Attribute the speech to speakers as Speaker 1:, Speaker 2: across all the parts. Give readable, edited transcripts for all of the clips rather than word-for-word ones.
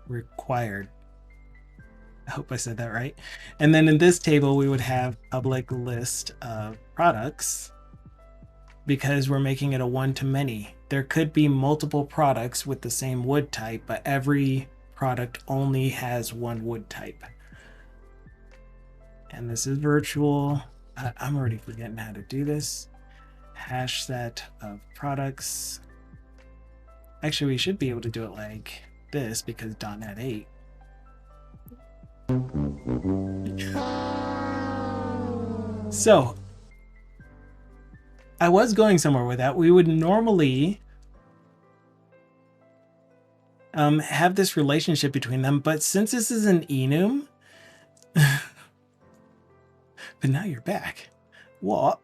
Speaker 1: required. I hope I said that right. And then in this table, we would have public list of products because we're making it a one-to-many. There could be multiple products with the same wood type, but every product only has one wood type. And this is virtual. I'm already forgetting how to do this. Hash set of products. Actually, we should be able to do it like this because .NET 8. So I was going somewhere with that. We would normally have this relationship between them, but since this is an enum, but now you're back. What?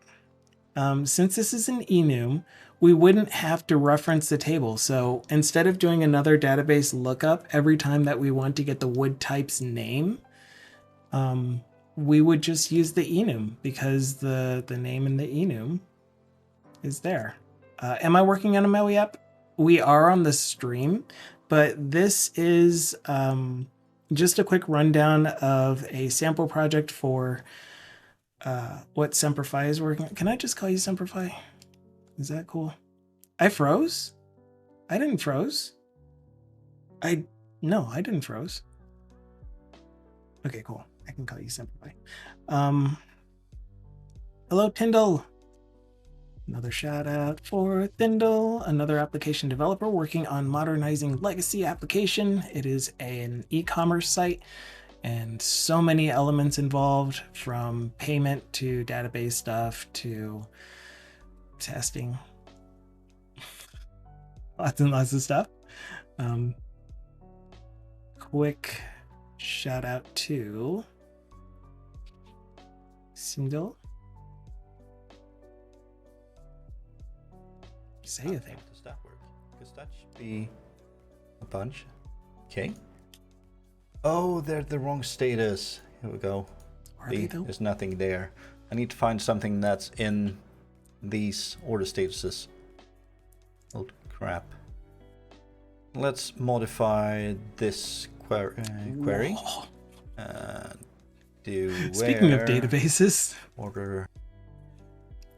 Speaker 1: Since this is an enum, we wouldn't have to reference the table. So instead of doing another database lookup every time that we want to get the wood type's name, we would just use the enum because the name in the enum is there. Am I working on a MAUI app? We are on the stream, but this is just a quick rundown of a sample project for what Semperfi is working on. Can I just call you Semperfi? Is that cool? I froze? I didn't froze. No, I didn't froze. Okay, cool. I can call you Semperfi. Hello, Thindal. Another shout out for Thindal, another application developer working on modernizing legacy application. It is an e-commerce site and so many elements involved, from payment to database stuff to testing. Lots and lots of stuff. Quick shout out to Thindal. Say a thing.
Speaker 2: How does that work? Because that should be a bunch. Okay. Oh, they're the wrong status. Here we go. There's nothing there. I need to find something that's in these order statuses. Oh crap. Let's modify this query.
Speaker 1: Speaking of databases,
Speaker 2: order.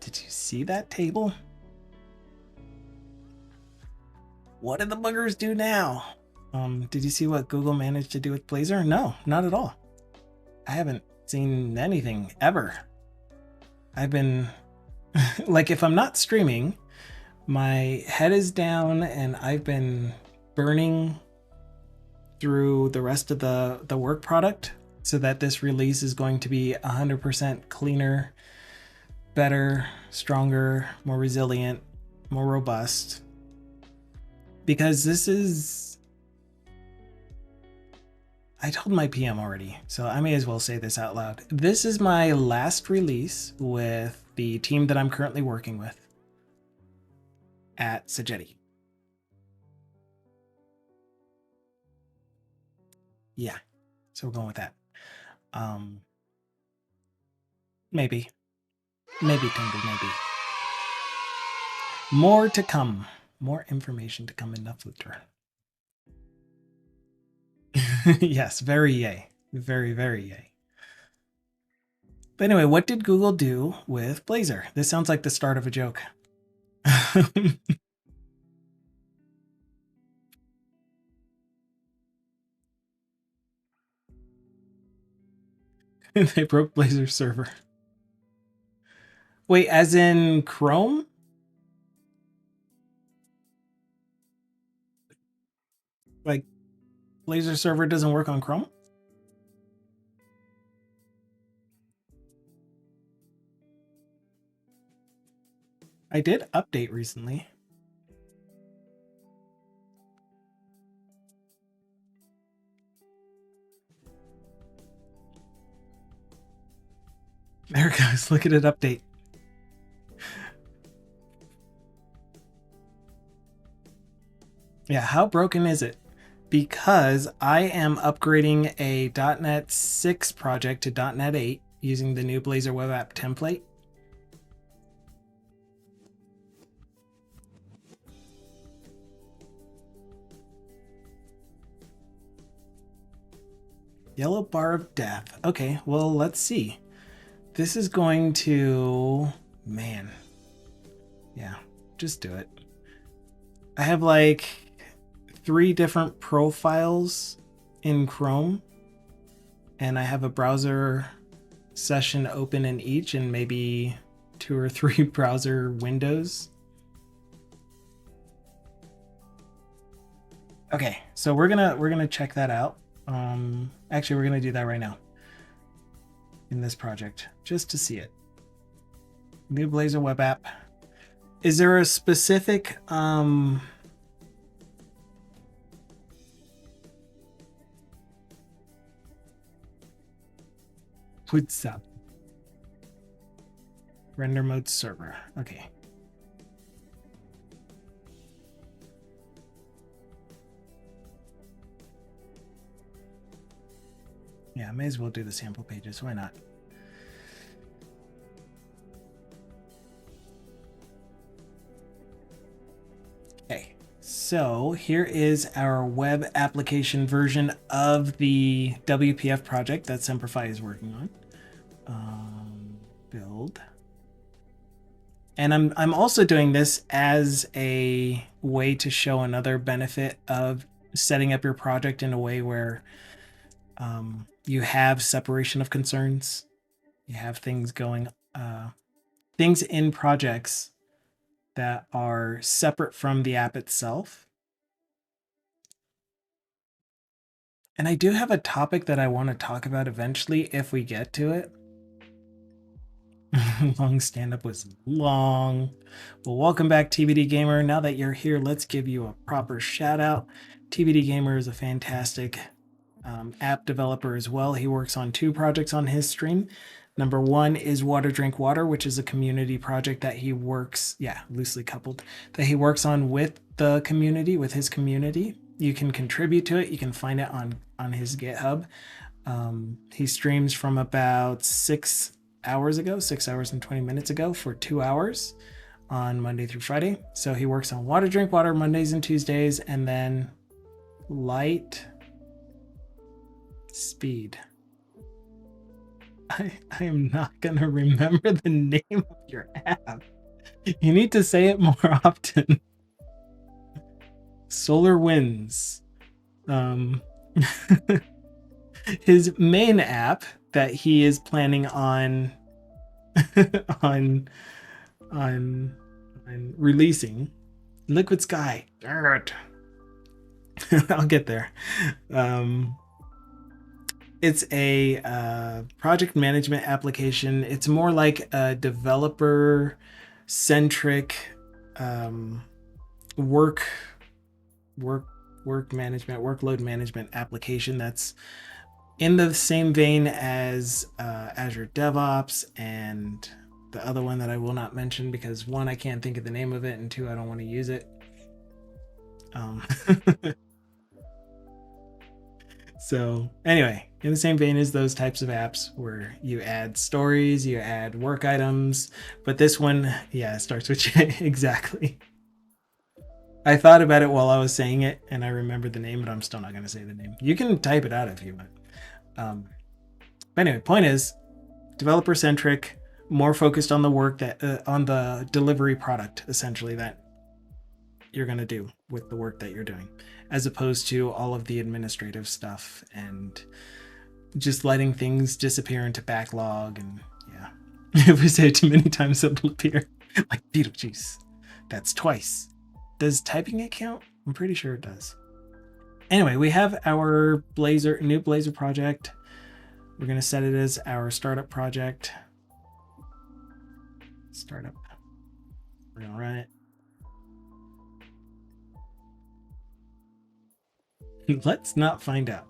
Speaker 1: Did you see that table? What did the buggers do now? Did you see what Google managed to do with Blazor? No, not at all. I haven't seen anything ever. I've been like, if I'm not streaming, my head is down and I've been burning through the rest of the work product so that this release is going to be 100% cleaner, better, stronger, more resilient, more robust. Because this is, I told my PM already, so I may as well say this out loud. This is my last release with the team that I'm currently working with at Sagetti. Yeah, so we're going with that. Maybe Thindal, maybe. More to come. More information to come in Flutter. Yes, very yay. Very, very yay. But anyway, what did Google do with Blazor? This sounds like the start of a joke. They broke Blazor server. Wait, as in Chrome? Like, Blazor server doesn't work on Chrome? I did update recently. There it goes. Look at it update. Yeah, how broken is it? Because I am upgrading a .NET 6 project to .NET 8 using the new Blazor web app template. Yellow bar of death. Okay, well, let's see. This is going to... Man. Yeah, just do it. I have like 3 different profiles in Chrome, and I have a browser session open in each, and maybe 2 or 3 browser windows. Okay, so we're gonna check that out. Actually, we're gonna do that right now in this project just to see it. New Blazor web app. Is there a specific what's up? Render mode server. Okay. Yeah, may as well do the sample pages. Why not? Okay, so here is our web application version of the WPF project that Semperfi is working on. Build. And I'm also doing this as a way to show another benefit of setting up your project in a way where you have separation of concerns. You have things going, things in projects that are separate from the app itself. And I do have a topic that I want to talk about eventually if we get to it. Long stand-up was long. Well, welcome back, TBD Gamer. Now that you're here, let's give you a proper shout out. TBD Gamer is a fantastic app developer as well. He works on 2 projects on his stream. Number 1 is Water Drink Water, which is a community project that he works, loosely coupled, that he works on with the community, with his community. You can contribute to it. You can find it on his GitHub. He streams from about 6 hours ago, 6 hours and 20 minutes ago, for 2 hours on Monday through Friday. So he works on Water Drink Water Mondays and Tuesdays, and then Light Speed. I am not gonna remember the name of your app. You need to say it more often. Solar Winds. His main app that he is planning on on releasing, Liquid Sky. Darn it. I'll get there. It's a project management application. It's more like a developer centric work management, workload management application that's in the same vein as Azure DevOps and the other one that I will not mention because 1, I can't think of the name of it, and 2, I don't want to use it. So anyway, in the same vein as those types of apps where you add stories, you add work items, but this one, starts with J. Exactly. I thought about it while I was saying it, and I remembered the name, but I'm still not going to say the name. You can type it out if you want. But anyway, point is, developer-centric, more focused on the work that on the delivery product, essentially, that you're going to do with the work that you're doing, as opposed to all of the administrative stuff and just letting things disappear into backlog. And if we say it too many times, it'll appear like Beetlejuice. That's twice. Does typing it count? I'm pretty sure it does. Anyway, we have our new Blazor project. We're going to set it as our startup project. Startup. We're going to run it. Let's not find out.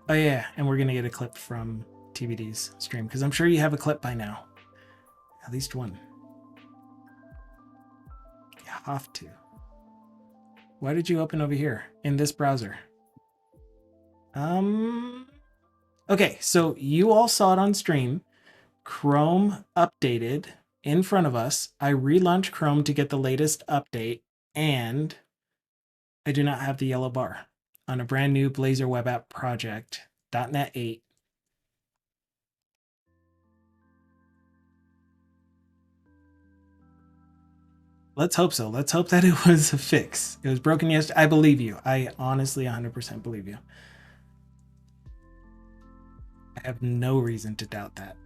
Speaker 1: Oh yeah, and we're going to get a clip from TBD's stream, because I'm sure you have a clip by now. At least one. You have to. Why did you open over here in this browser? Okay, so you all saw it on stream. Chrome updated in front of us. I relaunched Chrome to get the latest update, and I do not have the yellow bar on a brand new Blazor web app project .NET 8. Let's hope so. Let's hope that it was a fix. It was broken yesterday. I believe you. I honestly 100% believe you. I have no reason to doubt that.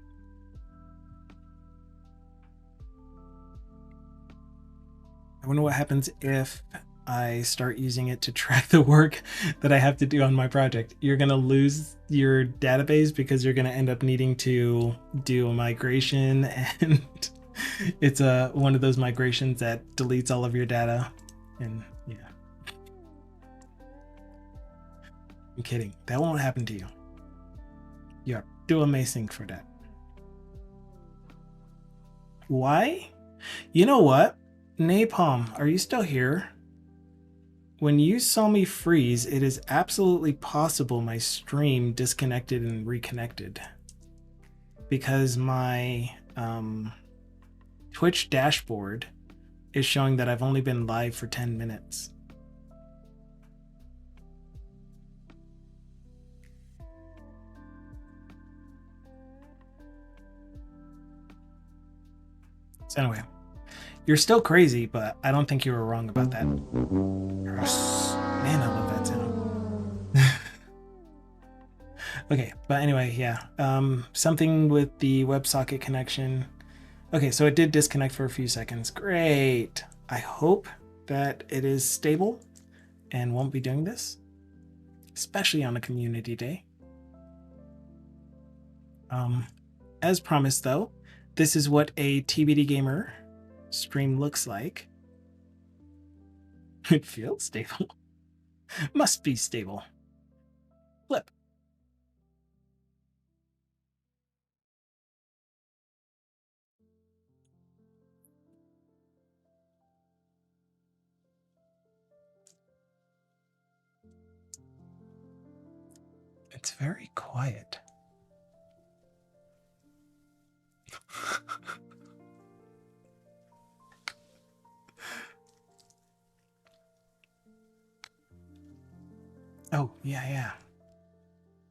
Speaker 1: I wonder what happens if I start using it to track the work that I have to do on my project. You're going to lose your database because you're going to end up needing to do a migration, and it's one of those migrations that deletes all of your data. And yeah, I'm kidding. That won't happen to you. You're too amazing for that. Why? You know what? Napalm, are you still here? When you saw me freeze, it is absolutely possible my stream disconnected and reconnected, because my Twitch dashboard is showing that I've only been live for 10 minutes. So anyway, you're still crazy, but I don't think you were wrong about that. Man, I love that sound. Okay, but anyway, yeah. Something with the WebSocket connection. Okay, so it did disconnect for a few seconds. Great. I hope that it is stable and won't be doing this, especially on a community day. As promised, though, this is what a TBD Gamer stream looks like. It feels stable. Must be stable. Flip. It's very quiet. Oh, yeah.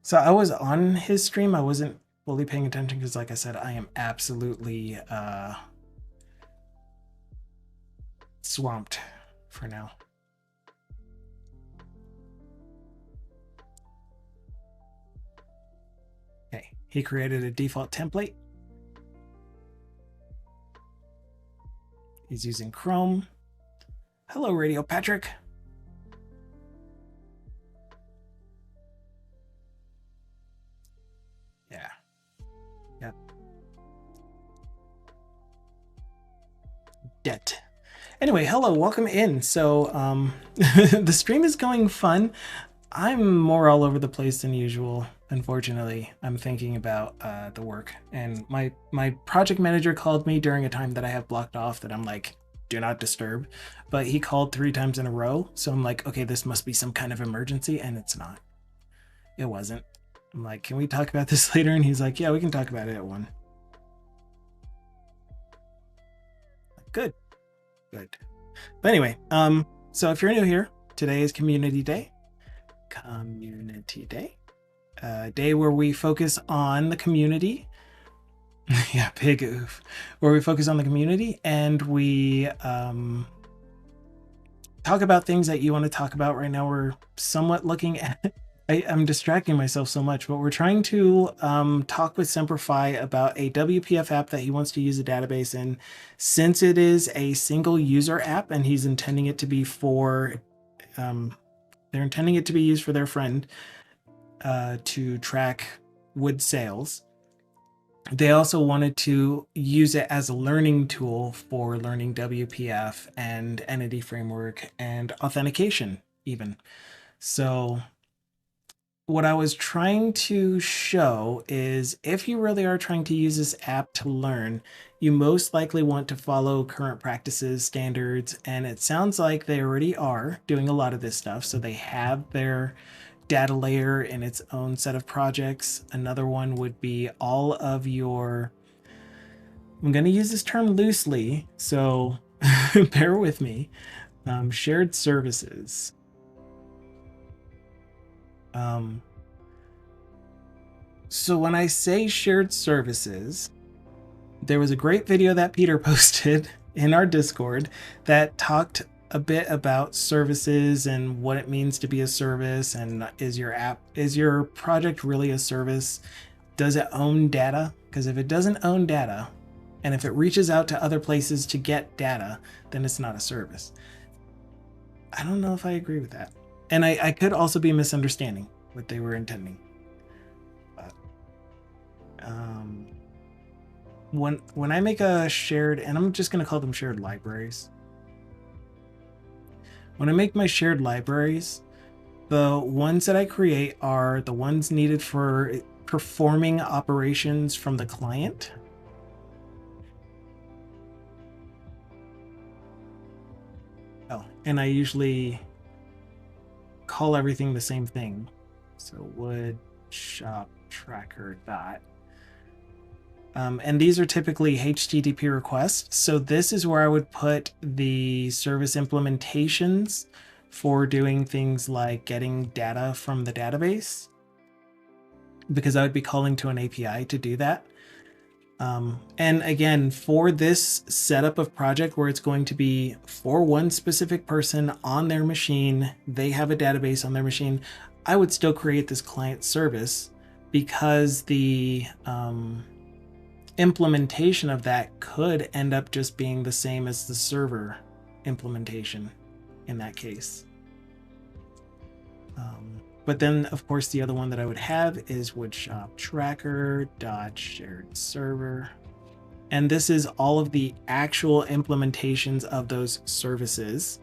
Speaker 1: So I was on his stream. I wasn't fully paying attention because, like I said, I am absolutely swamped for now. Okay, he created a default template. He's using Chrome. Hello, Radio Patrick. Yeah. Yep. Debt. Anyway, hello, welcome in. So the stream is going fun. I'm more all over the place than usual. Unfortunately, I'm thinking about the work, and my project manager called me during a time that I have blocked off that I'm like, do not disturb, but he called 3 times in a row. So I'm like, okay, this must be some kind of emergency, and it's not. It wasn't. I'm like, can we talk about this later? And he's like, yeah, we can talk about it at 1. Good. But anyway, so if you're new here, today is Community Day. Community Day. Day where we focus on the community. Yeah, big oof. Where we focus on the community and we talk about things that you want to talk about. Right now we're somewhat looking at I'm distracting myself so much, but we're trying to talk with Semperfi about a WPF app that he wants to use a database in. Since it is a single user app and he's intending it to be for they're intending it to be used for their friend to track wood sales. They also wanted to use it as a learning tool for learning WPF and entity framework and authentication even. So what I was trying to show is if you really are trying to use this app to learn, you most likely want to follow current practices, standards, and it sounds like they already are doing a lot of this stuff. So they have their data layer in its own set of projects. Another one would be all of your, I'm going to use this term loosely, so bear with me, shared services. So when I say shared services, there was a great video that Peter posted in our Discord that talked a bit about services and what it means to be a service, and is your project really a service? Does it own data? Because if it doesn't own data, and if it reaches out to other places to get data, then it's not a service. I don't know if I agree with that. And I could also be misunderstanding what they were intending. But when I make a shared, and I'm just going to call them shared libraries. When I make my shared libraries, the ones that I create are the ones needed for performing operations from the client. Oh, and I usually call everything the same thing. So wood shop tracker dot. And these are typically HTTP requests. So this is where I would put the service implementations for doing things like getting data from the database, because I would be calling to an API to do that. And again, for this setup of project where it's going to be for one specific person on their machine, they have a database on their machine, I would still create this client service, because the implementation of that could end up just being the same as the server implementation in that case. But then, of course, the other one that I would have is woodshop tracker dot shared server. And this is all of the actual implementations of those services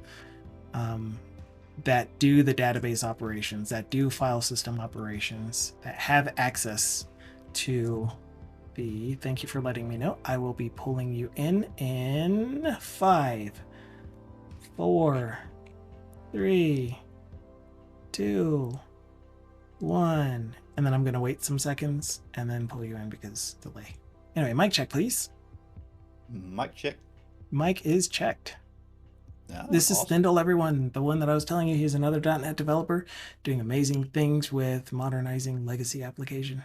Speaker 1: that do the database operations, that do file system operations, that have access to the, thank you for letting me know. I will be pulling you in 5, 4, 3, 2, 1, and then I'm going to wait some seconds and then pull you in because delay. Anyway, mic check, please.
Speaker 2: Mic check.
Speaker 1: Mic is checked.
Speaker 2: Yeah,
Speaker 1: this is
Speaker 2: awesome.
Speaker 1: Thindal, everyone. The one that I was telling you, he's another .NET developer doing amazing things with modernizing legacy application.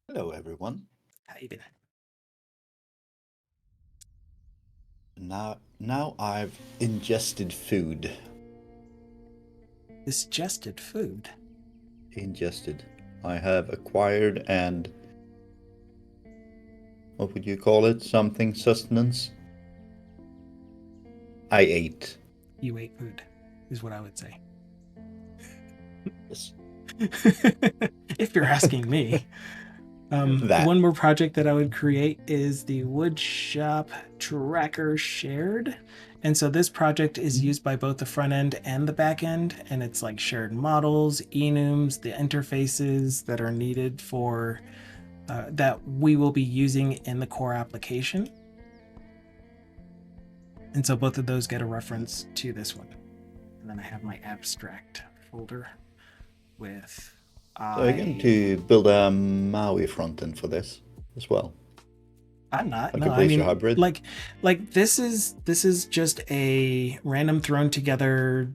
Speaker 2: Hello, everyone.
Speaker 1: How you been?
Speaker 2: Now I've ingested food.
Speaker 1: Digested food?
Speaker 2: Ingested. I have acquired and... what would you call it? Something sustenance? I ate.
Speaker 1: You ate food, is what I would say.
Speaker 2: Yes.
Speaker 1: If you're asking me. One more project that I would create is the woodshop tracker shared. And so this project is used by both the front end and the back end, and it's like shared models, enums, the interfaces that are needed for that we will be using in the core application. And so both of those get a reference to this one. And then I have my abstract folder with
Speaker 2: So I'm going to build a MAUI frontend for this as well.
Speaker 1: I'm not.
Speaker 2: Like
Speaker 1: no,
Speaker 2: a Blazor
Speaker 1: I mean,
Speaker 2: Hybrid.
Speaker 1: like this is just a random thrown together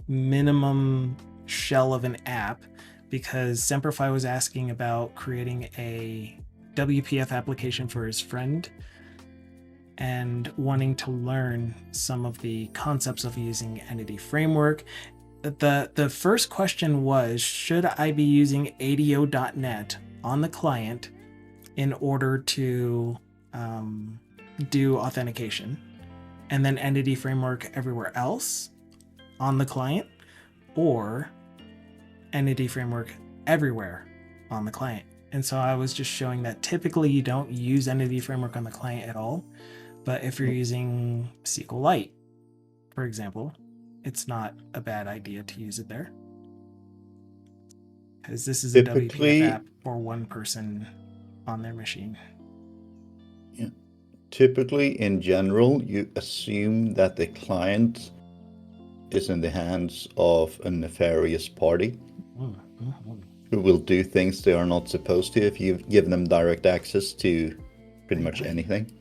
Speaker 1: minimum shell of an app, because Semperfi was asking about creating a WPF application for his friend and wanting to learn some of the concepts of using Entity Framework. The first question was, should I be using ADO.NET on the client in order to do authentication, and then Entity Framework everywhere else on the client, or Entity Framework everywhere on the client? And so I was just showing that typically you don't use Entity Framework on the client at all, but if you're using SQLite, for example, it's not a bad idea to use it there, because this is a WPF app for one person on their machine.
Speaker 2: Yeah. Typically, in general, you assume that the client is in the hands of a nefarious party who will do things they are not supposed to if you give them direct access to pretty much anything.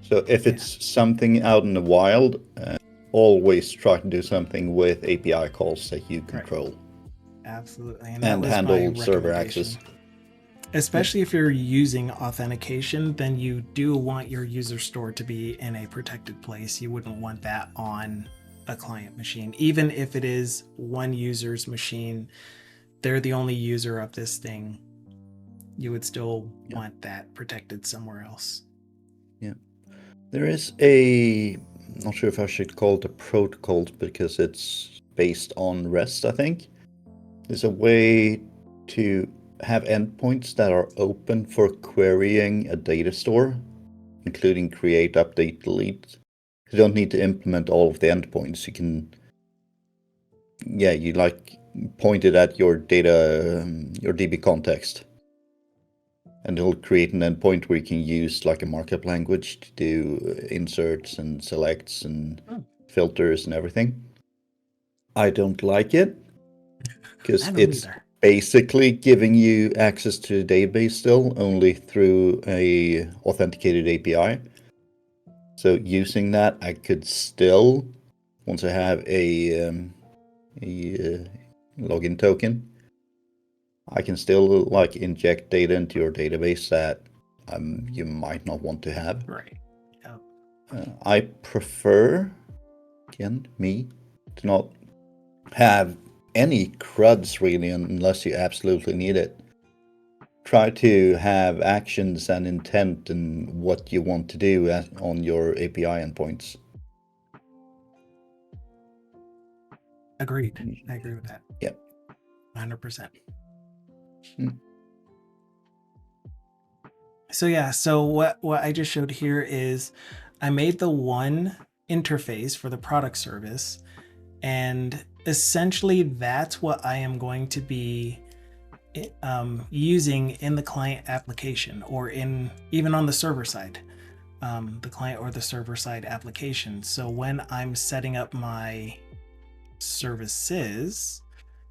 Speaker 2: So if it's something out in the wild, always try to do something with API calls that you control.
Speaker 1: Absolutely. And that
Speaker 2: and
Speaker 1: was my
Speaker 2: handle server
Speaker 1: recommendation.
Speaker 2: access.
Speaker 1: Especially if you're using authentication, then you do want your user store to be in a protected place. You wouldn't want that on a client machine. Even if it is one user's machine, they're the only user of this thing. You would still want that protected somewhere else.
Speaker 2: Yeah. There is a, I'm not sure if I should call it a protocol because it's based on REST, I think. There's a way to have endpoints that are open for querying a data store, including create, update, delete. You don't need to implement all of the endpoints. You can, you like point it at your data, your DB context. And it'll create an endpoint where you can use like a markup language to do inserts and selects and filters and everything. I don't like it because it's basically giving you access to the database still only through a authenticated API. So using that, I could still, once I have a login token, I can still like inject data into your database that you might not want to have.
Speaker 1: Right. Yep.
Speaker 2: I prefer, again, me, to not have any CRUDs really unless you absolutely need it. Try to have actions and intent and what you want to do on your API endpoints.
Speaker 1: Agreed. I agree with that.
Speaker 2: Yep.
Speaker 1: 100%. So yeah, so what I just showed here is I made the one interface for the product service, and essentially that's what I am going to be using in the client application, or in even on the server side, the client or the server side application. So when I'm setting up my services,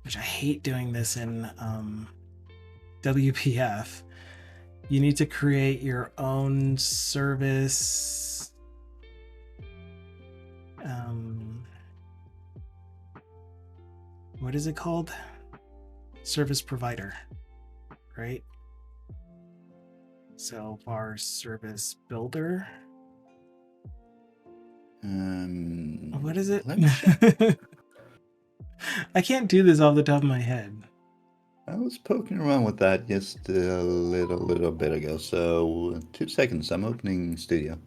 Speaker 1: which I hate doing this in WPF, you need to create your own service. What is it called? Service provider, right? So var service builder. What is it? I can't do this off the top of my head.
Speaker 2: I was poking around with that just a little bit ago. So 2 seconds. I'm opening Studio.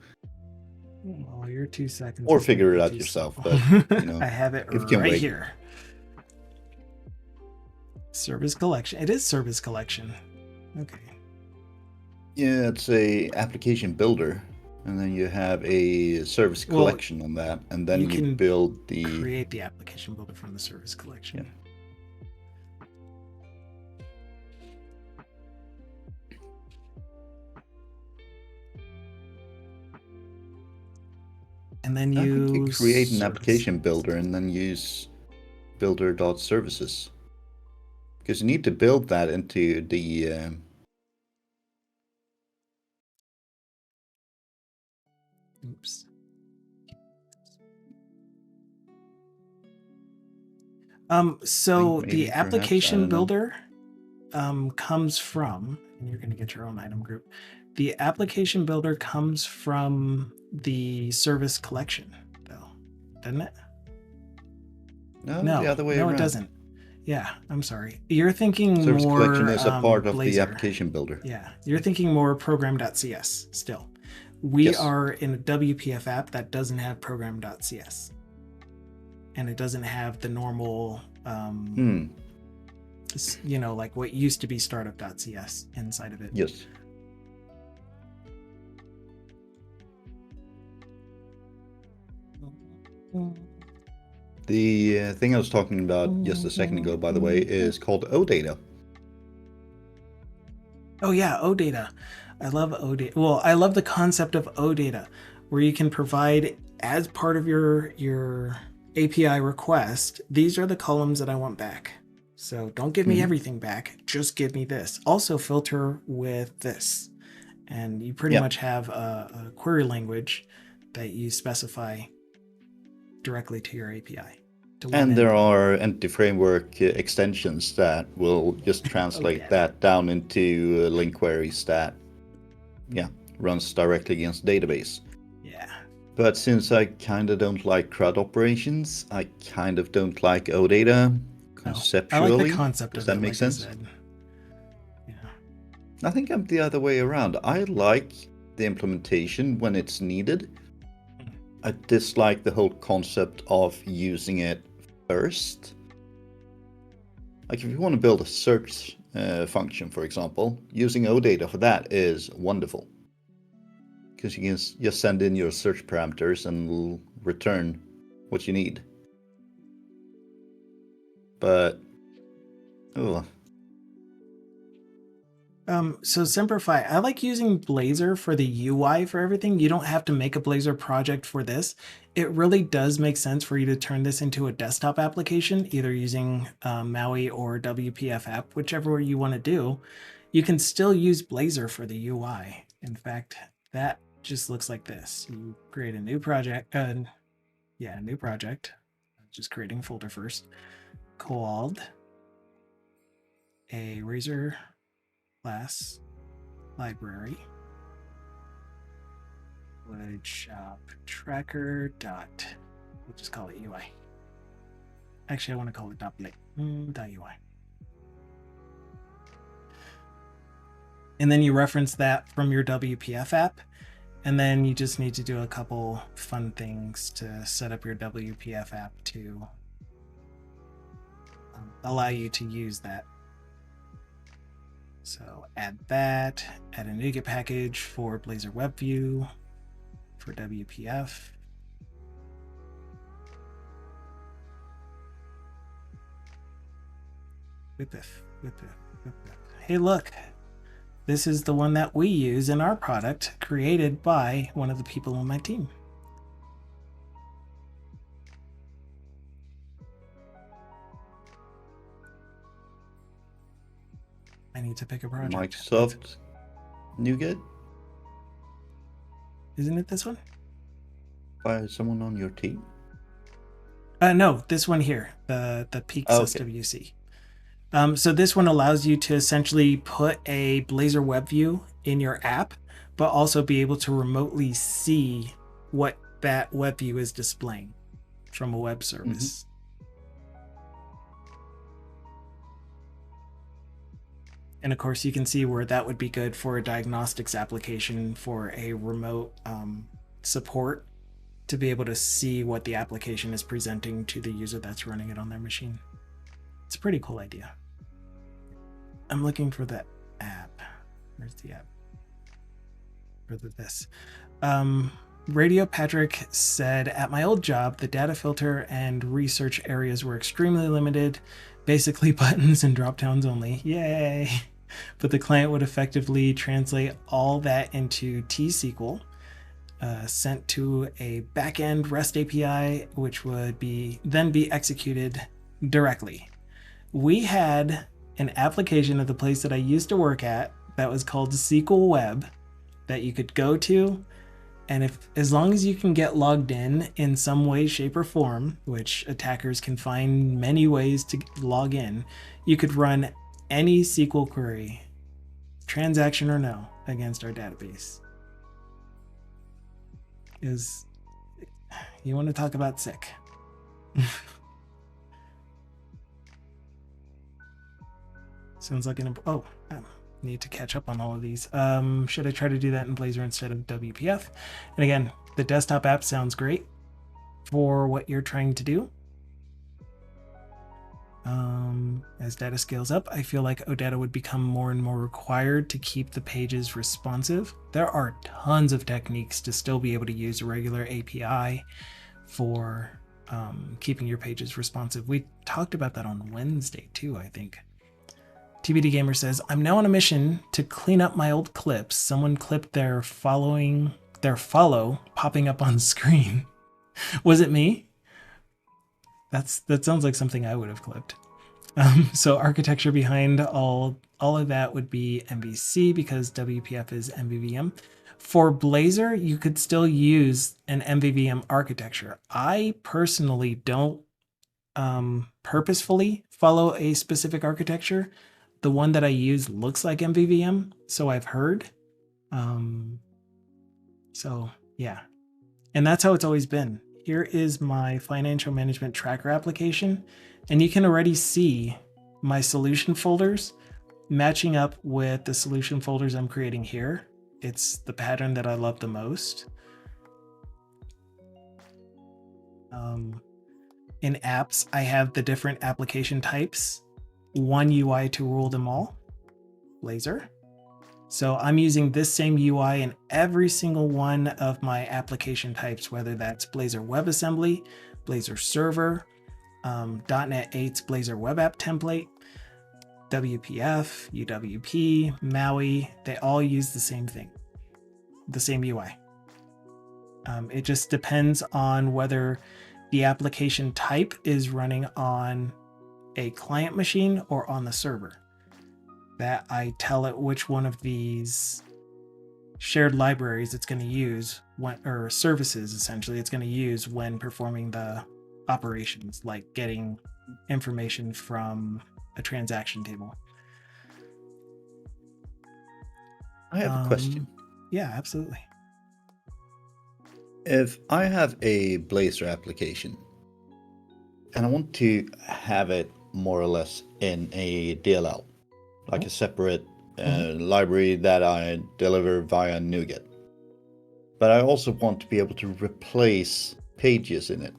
Speaker 1: Well, your 2 seconds.
Speaker 2: Or figure it out yourself. But
Speaker 1: I have it right here. Service collection. It is service collection. Okay.
Speaker 2: Yeah, it's a application builder, and then you have a service collection on that, and then you build the
Speaker 1: create the application builder from the service collection.
Speaker 2: Yeah.
Speaker 1: And then you
Speaker 2: create an application builder and then use builder.services, because you need to build that into the
Speaker 1: oops. So the application builder comes from, and you're going to get your own item group. The application builder comes from the service collection, though, doesn't it?
Speaker 2: No, the other way around.
Speaker 1: No, it doesn't. Yeah, I'm sorry. You're thinking
Speaker 2: service
Speaker 1: more
Speaker 2: collection is a part of
Speaker 1: Blazor.
Speaker 2: the application builder.
Speaker 1: Yeah, you're thinking more program.cs still. We are in a WPF app that doesn't have program.cs. And it doesn't have the normal, like what used to be startup.cs inside of it.
Speaker 2: Yes. The thing I was talking about just a second ago, by the way, is called OData.
Speaker 1: Oh yeah, OData. I love OData. Well, I love the concept of OData, where you can provide as part of your API request, these are the columns that I want back. So don't give me everything back, just give me this. Also filter with this. And you pretty much have a query language that you specify directly to your API.
Speaker 2: And there are entity framework extensions that will just translate that down into link queries that, runs directly against database.
Speaker 1: Yeah.
Speaker 2: But since I kind of don't like CRUD operations, I kind of don't like OData conceptually.
Speaker 1: I like the concept
Speaker 2: Does
Speaker 1: of
Speaker 2: that make sense?
Speaker 1: Yeah.
Speaker 2: I think I'm the other way around. I like the implementation when it's needed. I dislike the whole concept of using it first. Like if you want to build a search function, for example, using OData for that is wonderful. Because you can just send in your search parameters and it'll return what you need. But,
Speaker 1: so Simplify, I like using Blazor for the UI for everything. You don't have to make a Blazor project for this. It really does make sense for you to turn this into a desktop application, either using MAUI or WPF app, whichever you want to do. You can still use Blazor for the UI. In fact, that just looks like this. You create a new project, new project. Just creating a folder first, called a Razor class library wood shop tracker dot, we'll just call it UI. Actually, I want to call it dot UI. And then you reference that from your WPF app. And then you just need to do a couple fun things to set up your WPF app to allow you to use that. So add that, add a NuGet package for Blazor WebView for WPF. Hey, look, this is the one that we use in our product, created by one of the people on my team. I need to pick a project.
Speaker 2: Microsoft NuGet?
Speaker 1: Isn't it this one?
Speaker 2: By someone on your team?
Speaker 1: No, this one here, the Peaks SWC. So this one allows you to essentially put a Blazor WebView in your app, but also be able to remotely see what that WebView is displaying from a web service. And of course, you can see where that would be good for a diagnostics application for a remote support to be able to see what the application is presenting to the user that's running it on their machine. It's a pretty cool idea. I'm looking for the app. Where's the app? For this. Radio Patrick said, at my old job, the data filter and research areas were extremely limited, basically buttons and drop downs only. Yay! But the client would effectively translate all that into T-SQL, sent to a backend REST API, which would then be executed directly. We had an application at the place that I used to work at that was called SQL Web that you could go to, and as long as you can get logged in some way, shape, or form, which attackers can find many ways to log in, you could run any SQL query, transaction or no, against our database. You want to talk about sick. Sounds like I need to catch up on all of these. Should I try to do that in Blazor instead of WPF? And again, the desktop app sounds great for what you're trying to do. As data scales up, I feel like OData would become more and more required to keep the pages responsive. There are tons of techniques to still be able to use a regular API for keeping your pages responsive. We talked about that on Wednesday too, I think. TBD Gamer says, I'm now on a mission to clean up my old clips. Someone clipped their follow popping up on screen. Was it me? That sounds like something I would have clipped. So architecture behind all of that would be MVC because WPF is MVVM. For Blazor, you could still use an MVVM architecture. I personally don't purposefully follow a specific architecture. The one that I use looks like MVVM, so I've heard. So yeah, and that's how it's always been. Here is my financial management tracker application, and you can already see my solution folders matching up with the solution folders I'm creating here. It's the pattern that I love the most. In apps, I have the different application types, one UI to rule them all, Blazor. So I'm using this same UI in every single one of my application types, whether that's Blazor WebAssembly, Blazor Server, .NET 8's Blazor Web App Template, WPF, UWP, MAUI, they all use the same thing, the same UI. It just depends on whether the application type is running on a client machine or on the server. That I tell it which one of these shared libraries it's going to use when, or services essentially it's going to use when performing the operations, like getting information from a transaction table.
Speaker 2: I have a question.
Speaker 1: Yeah, absolutely.
Speaker 2: If I have a Blazor application and I want to have it more or less in a DLL, like a separate library that I deliver via NuGet, but I also want to be able to replace pages in it.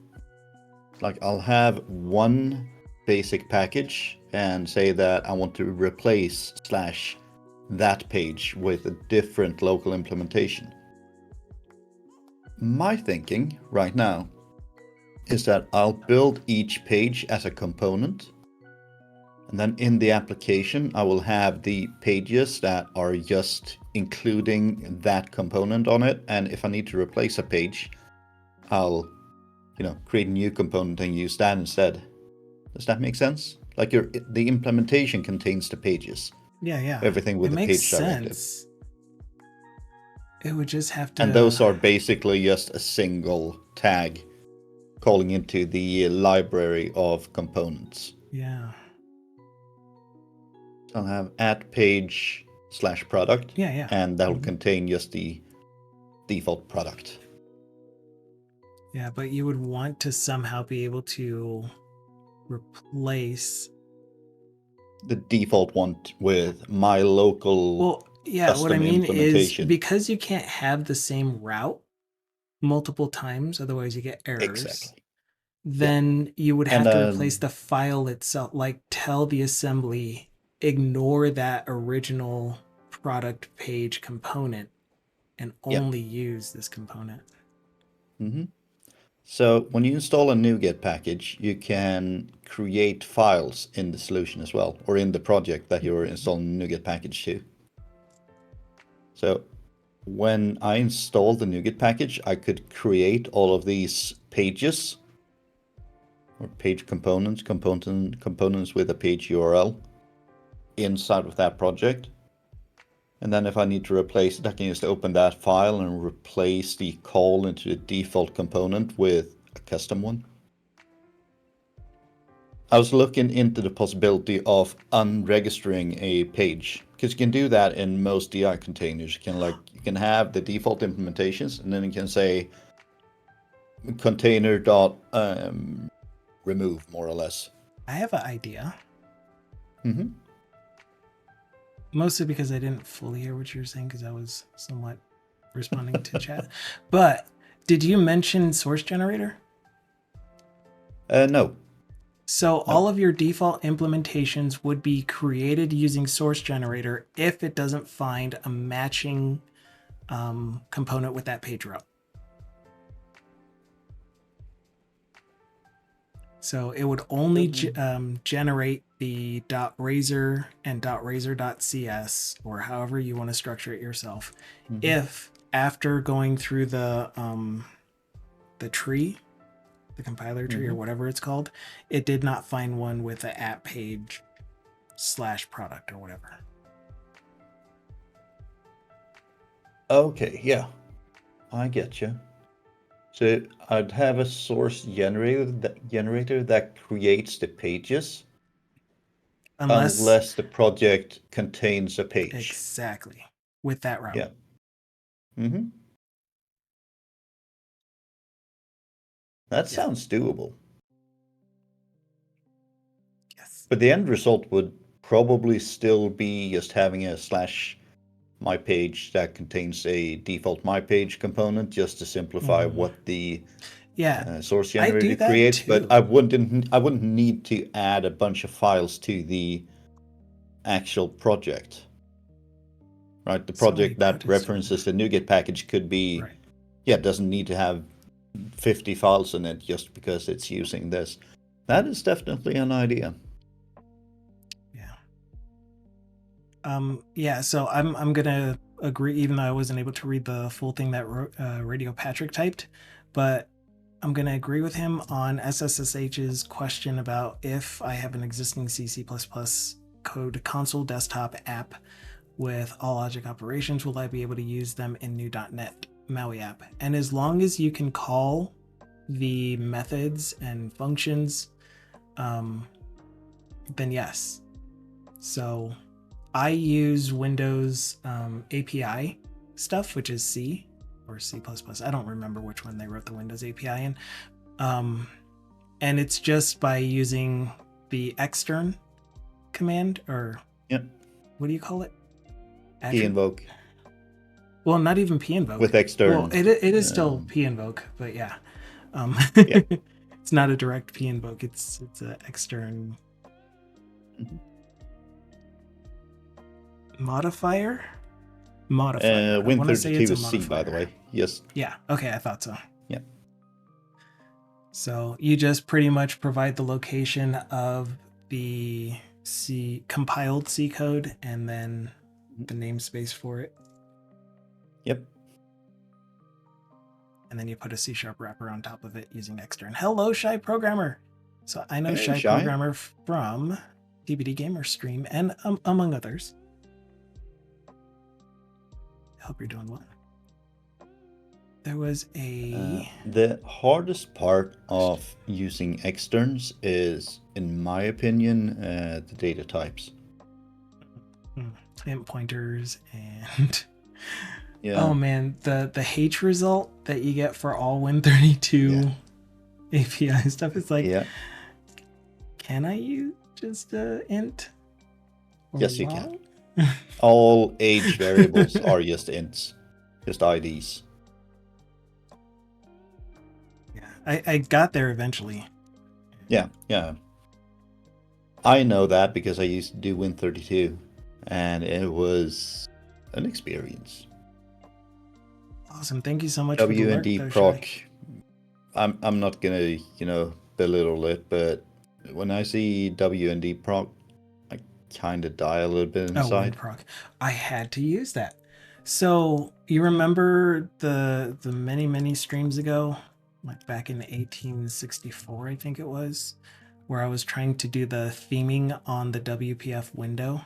Speaker 2: Like I'll have one basic package and say that I want to replace / that page with a different local implementation. My thinking right now is that I'll build each page as a component, and then in the application I will have the pages that are just including that component on it, and if I need to replace a page, I'll create a new component and use that instead. Does that make sense? Like the implementation contains the pages.
Speaker 1: Yeah.
Speaker 2: Everything with the page directive.
Speaker 1: It would just have to...
Speaker 2: And those are basically just a single tag calling into the library of components.
Speaker 1: Yeah.
Speaker 2: So I'll have @page /product.
Speaker 1: Yeah.
Speaker 2: And that will contain just the default product.
Speaker 1: Yeah, but you would want to somehow be able to replace
Speaker 2: the default one with my local...
Speaker 1: Well, yeah, what I mean is because you can't have the same route multiple times, otherwise you get errors.
Speaker 2: Exactly.
Speaker 1: Then you would have to replace the file itself, like tell the assembly, ignore that original product page component and only use this component.
Speaker 2: So when you install a NuGet package, you can create files in the solution as well, or in the project that you're installing the NuGet package to. So when I installed the NuGet package, I could create all of these pages or page components with a page URL inside of that project. And then if I need to replace it, I can just open that file and replace the call into the default component with a custom one. I was looking into the possibility of unregistering a page, because you can do that in most DI containers. You can have the default implementations, and then you can say container dot remove, more or less.
Speaker 1: I have an idea. Mostly because I didn't fully hear what you were saying because I was somewhat responding to chat. But did you mention source generator?
Speaker 2: No.
Speaker 1: So all of your default implementations would be created using source generator if it doesn't find a matching component with that page route. So it would only generate the .razor and .razor.cs, or however you want to structure it yourself. If after going through the tree, the compiler tree or whatever it's called, it did not find one with a @page /product or whatever.
Speaker 2: Okay, yeah, I get you. So I'd have a source generator that creates the pages unless the project contains a page.
Speaker 1: Exactly. With that route.
Speaker 2: Yeah. Mm-hmm. That sounds doable.
Speaker 1: Yes.
Speaker 2: But the end result would probably still be just having a /my page that contains a default my page component just to simplify what the source generator creates.
Speaker 1: Too.
Speaker 2: But I wouldn't need to add a bunch of files to the actual project. Right, the project that references the NuGet package could be, it doesn't need to have 50 files in it just because it's using this. That is definitely an idea.
Speaker 1: Yeah. So I'm gonna agree, even though I wasn't able to read the full thing that Radio Patrick typed, but I'm gonna agree with him on SSSH's question about if I have an existing C++ code console desktop app with all logic operations, will I be able to use them in new .NET MAUI app? And as long as you can call the methods and functions, then yes. So I use Windows API stuff, which is C or C++. I don't remember which one they wrote the Windows API in. And it's just by using the extern command, or what do you call it?
Speaker 2: Pinvoke.
Speaker 1: Well, not even pinvoke.
Speaker 2: With extern.
Speaker 1: Well, it is still pinvoke, but yeah. It's not a direct pinvoke. It's an extern modifier.
Speaker 2: Win32 is C, by the way. Yes.
Speaker 1: Yeah. Okay, I thought so.
Speaker 2: Yeah.
Speaker 1: So you just pretty much provide the location of the compiled C code and then the namespace for it.
Speaker 2: Yep.
Speaker 1: And then you put a C# wrapper on top of it using extern. Hello, Shy Programmer. So I know Shy Programmer from TBD Gamer Stream and among others. I hope you're doing well. There was a...
Speaker 2: the hardest part of using externs is, in my opinion, the data types.
Speaker 1: Int pointers and... Oh man, the H result that you get for all Win32 API stuff is like, can I use just int?
Speaker 2: Yes, you can. All age variables are just ints, just IDs.
Speaker 1: Yeah, I got there eventually.
Speaker 2: Yeah. I know that because I used to do Win32, and it was an experience.
Speaker 1: Awesome, thank you so much.
Speaker 2: WND proc. I'm not gonna belittle it, but when I see WND proc, I kind of die a little bit inside.
Speaker 1: WinProc. I had to use that. So you remember the many streams ago, like back in 1864, I think it was, where I was trying to do the theming on the WPF window.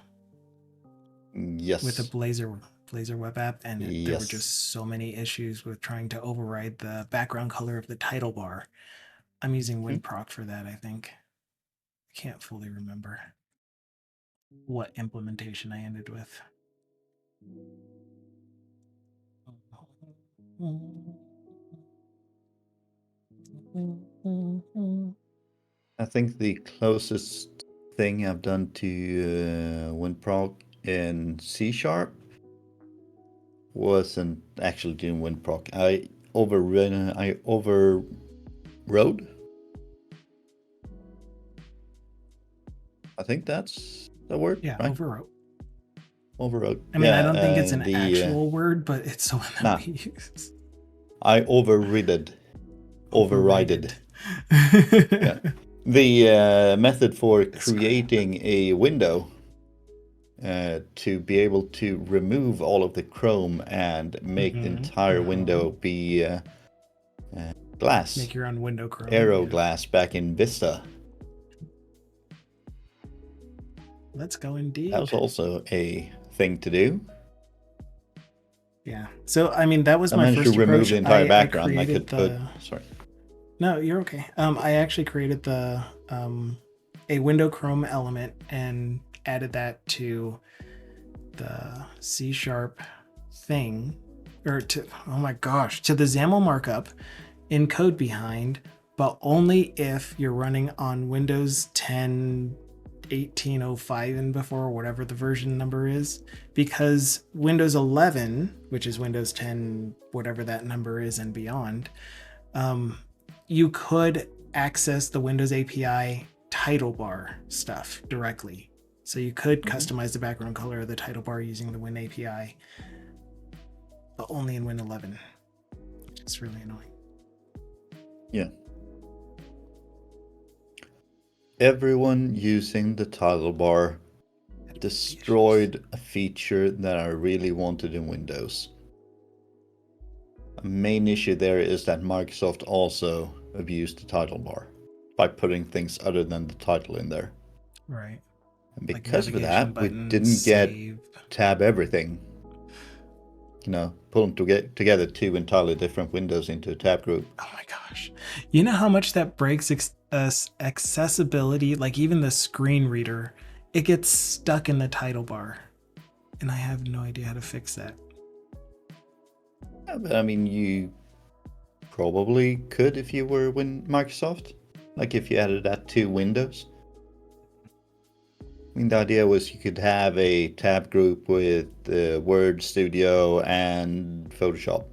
Speaker 2: Yes.
Speaker 1: With a Blazor web app, and there were just so many issues with trying to override the background color of the title bar. I'm using WinProc for that, I think. I can't fully remember what implementation I ended with.
Speaker 2: I think the closest thing I've done to WinProc in C# wasn't actually doing WinProc. I overrode. I think that's the word.
Speaker 1: Yeah,
Speaker 2: right?
Speaker 1: Overrode. I mean, I don't think it's an actual word, but it's the one that we use.
Speaker 2: I overrided. Yeah. The method for creating a window to be able to remove all of the chrome and make the entire window be glass.
Speaker 1: Make your own window chrome.
Speaker 2: Aero glass back in Vista.
Speaker 1: Let's go indeed.
Speaker 2: That was also a thing to do.
Speaker 1: Yeah. So I mean, that was
Speaker 2: I
Speaker 1: my
Speaker 2: managed
Speaker 1: first
Speaker 2: to remove
Speaker 1: approach.
Speaker 2: the entire background. I
Speaker 1: created
Speaker 2: could put.
Speaker 1: the.
Speaker 2: Sorry.
Speaker 1: No, you're okay. I actually created the a window Chrome element and added that to the C# thing, or to oh my gosh, to the XAML markup in code behind, but only if you're running on Windows 10 1805 and before, or whatever the version number is, because Windows 11, which is Windows 10 whatever that number is and beyond, you could access the Windows API title bar stuff directly. So you could customize the background color of the title bar using the Win API, but only in Win 11. It's really annoying.
Speaker 2: Yeah. Everyone using the title bar destroyed a feature that I really wanted in Windows. A main issue there is that Microsoft also abused the title bar by putting things other than the title in there.
Speaker 1: Right.
Speaker 2: And because of that, we didn't get tab everything. You know, pull them together two entirely different windows into a tab group.
Speaker 1: Oh my gosh. You know how much that breaks accessibility? Like even the screen reader, it gets stuck in the title bar. And I have no idea how to fix that.
Speaker 2: Yeah, but I mean, you probably could if you were Microsoft. Like if you added that to Windows. I mean, the idea was you could have a tab group with Word Studio and Photoshop.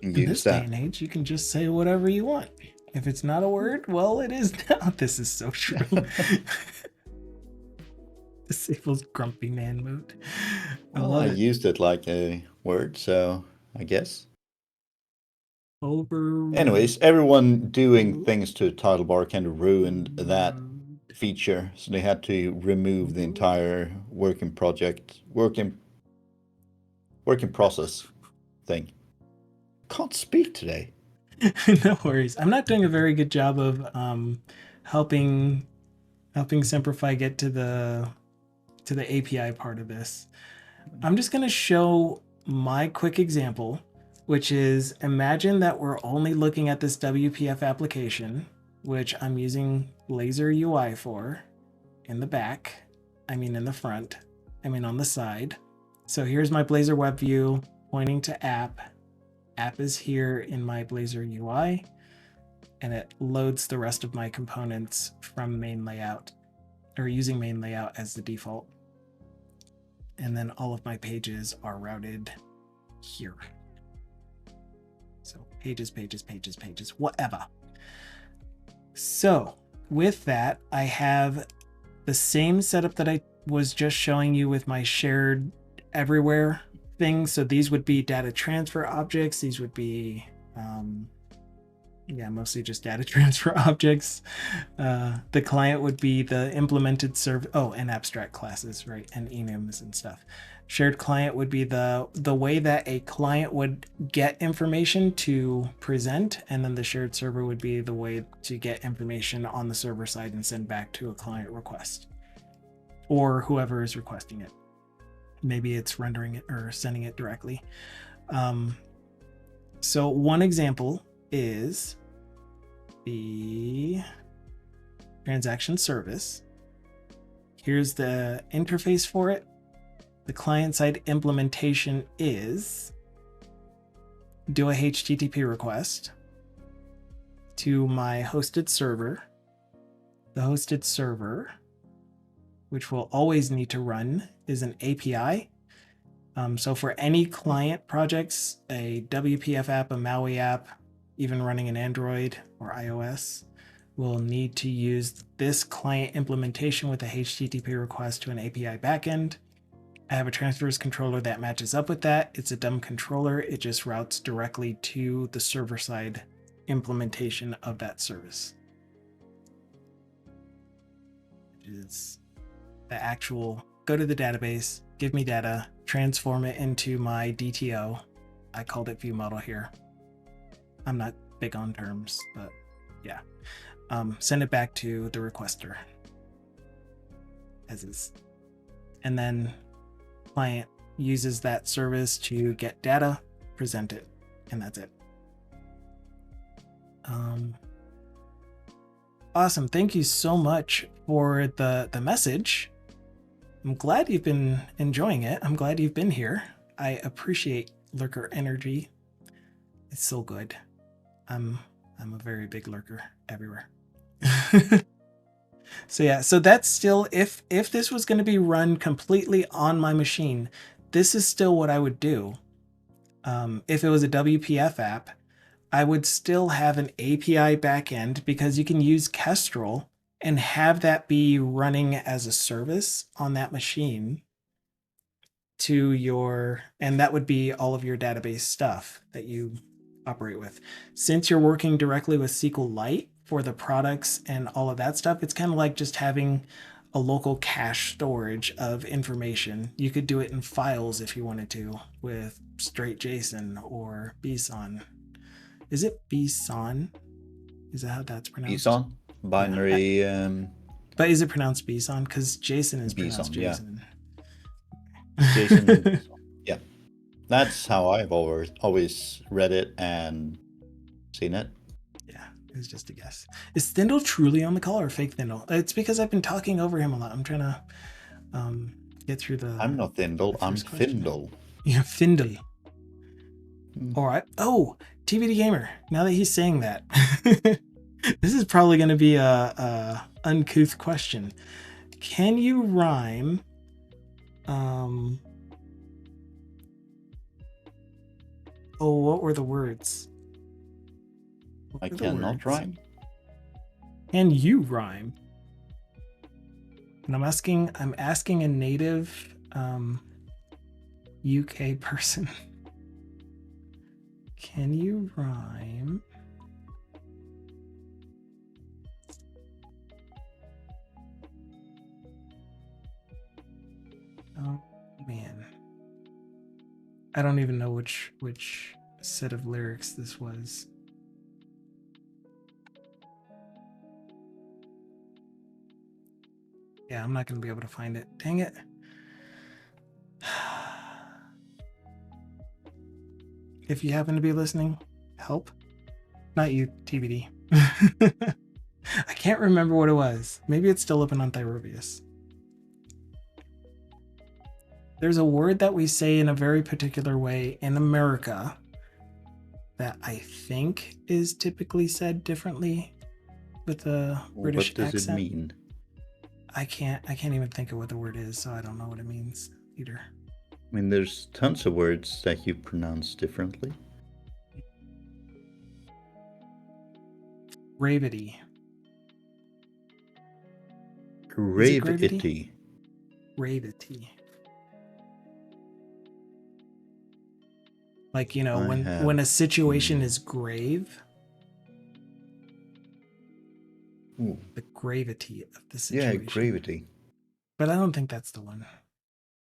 Speaker 1: In this day and age, you can just say whatever you want. If it's not a word, well, it is now. This is so true. Disables grumpy man mode.
Speaker 2: I used it like a word, so I guess. Anyways, everyone doing things to a title bar kind of ruined that feature, so they had to remove the entire work in process thing. Can't speak today.
Speaker 1: No worries. I'm not doing a very good job of helping Simplify get to the API part of this. I'm just going to show my quick example, which is imagine that we're only looking at this WPF application, which I'm using Blazor UI for in the back. I mean in the front. I mean on the side. So here's my Blazor web view pointing to app. App is here in my Blazor UI, and it loads the rest of my components from main layout, or using main layout as the default. And then all of my pages are routed here. So pages, whatever. So with that, I have the same setup that I was just showing you with my shared everywhere thing. So these would be data transfer objects. These would be, mostly just data transfer objects. The client would be the implemented and abstract classes, right? And enums and stuff. Shared client would be the way that a client would get information to present, and then the shared server would be the way to get information on the server side and send back to a client request or whoever is requesting it. Maybe it's rendering it or sending it directly. So one example is the transaction service. Here's the interface for it. The client-side implementation is do a HTTP request to my hosted server. The hosted server, which will always need to run, is an API. So for any client projects, a WPF app, a MAUI app, even running an Android or iOS, will need to use this client implementation with a HTTP request to an API backend. I have a transfers controller that matches up with that. It's a dumb controller. It just routes directly to the server-side implementation of that service. It is the actual go to the database, give me data, transform it into my DTO. I called it view model here. I'm not big on terms, but yeah. Send it back to the requester as is. And then client uses that service to get data, present it, and that's it. Awesome. Thank you so much for the message. I'm glad you've been enjoying it. I'm glad you've been here. I appreciate lurker energy. It's so good. I'm a very big lurker everywhere. So yeah, so that's still, if this was going to be run completely on my machine, this is still what I would do. If it was a WPF app, I would still have an API backend, because you can use Kestrel and have that be running as a service on that machine to your, and that would be all of your database stuff that you operate with. Since you're working directly with SQLite for the products and all of that stuff, it's kind of like just having a local cache storage of information. You could do it in files if you wanted to with straight JSON or BSON. Is it BSON? Is that how that's pronounced?
Speaker 2: BSON? Binary.
Speaker 1: But is it pronounced BSON? Because JSON is pronounced
Speaker 2: BSON,
Speaker 1: JSON.
Speaker 2: JSON. Yeah. That's how I've always read it and seen it.
Speaker 1: Yeah, it was just a guess. Is Thindal truly on the call or fake Thindal? It's because I've been talking over him a lot. I'm trying to get through the...
Speaker 2: I'm not Thindal, I'm Thindal.
Speaker 1: Yeah, Thindal. All right. Oh, TBD Gamer. Now that he's saying that, this is probably going to be a uncouth question. Can you rhyme? Oh, what were the words?
Speaker 2: I cannot rhyme.
Speaker 1: Can you rhyme? And I'm asking a native UK person. Can you rhyme? Oh man, I don't even know which set of lyrics this was. Yeah, I'm not gonna be able to find it. Dang it. If you happen to be listening, help. Not you, TBD. I can't remember what it was. Maybe it's still open on Thyrobius. There's a word that we say in a very particular way in America that I think is typically said differently with a British accent.
Speaker 2: What does it mean?
Speaker 1: I can't even think of what the word is, so I don't know what it means either.
Speaker 2: I mean, there's tons of words that you pronounce differently.
Speaker 1: Gravity.
Speaker 2: Gravity.
Speaker 1: Gravity. Like, you know, when a situation is grave.
Speaker 2: Ooh.
Speaker 1: The gravity of the situation.
Speaker 2: Yeah, gravity.
Speaker 1: But I don't think that's the one.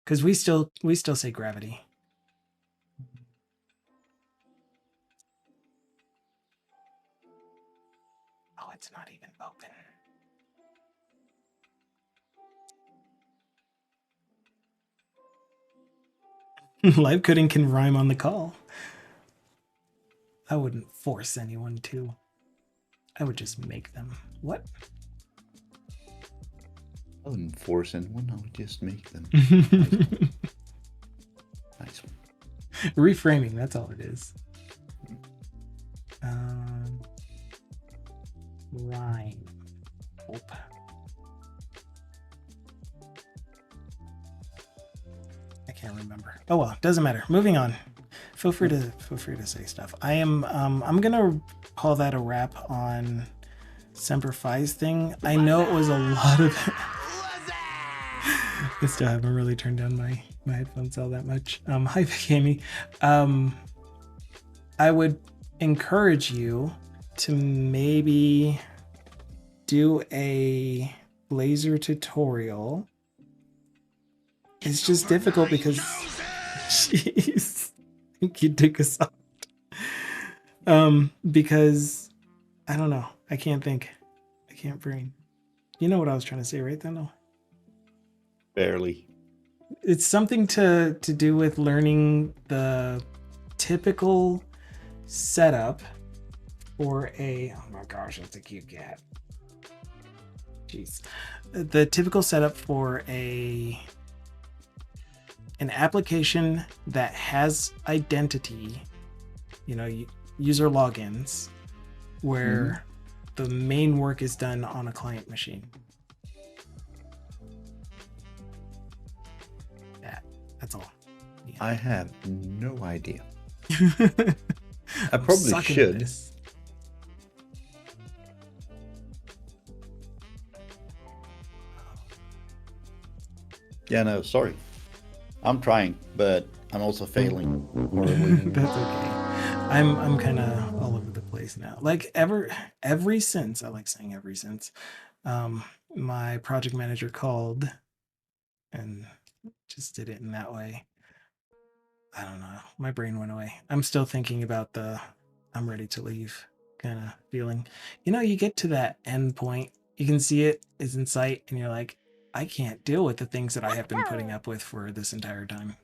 Speaker 1: Because we still say gravity. Oh, it's not even open. Live coding can rhyme on the call. I wouldn't force anyone to. I would just make them. What?
Speaker 2: I wouldn't force anyone, I would just make them. Nice one.
Speaker 1: Reframing, that's all it is. Rhyme. Nope. I can't remember. Oh well, doesn't matter. Moving on. Feel free to say stuff. I'm gonna call that a wrap on Semper Fi's thing. I know it was a lot of I still haven't really turned down my headphones all that much. Hi Amy. I would encourage you to maybe do a Blazor tutorial. It's just difficult because jeez. Thank you, Dickasoft. Because I don't know. I can't think. I can't brain. You know what I was trying to say, right, Thindal?
Speaker 2: Barely.
Speaker 1: It's something to do with learning the typical setup for a, oh my gosh, that's a cute cat. Jeez. The typical setup for an application that has identity, user logins, where the main work is done on a client machine. That's all.
Speaker 2: Yeah. I have no idea. I probably should. Yeah, no, sorry. I'm trying, but I'm also failing horribly.
Speaker 1: That's okay. I'm kind of all over the place now. Like ever since, I like saying ever since, my project manager called and just did it in that way. I don't know. My brain went away. I'm still thinking about the I'm ready to leave kind of feeling. You get to that end point. You can see it is in sight and you're like, I can't deal with the things that I have been putting up with for this entire time.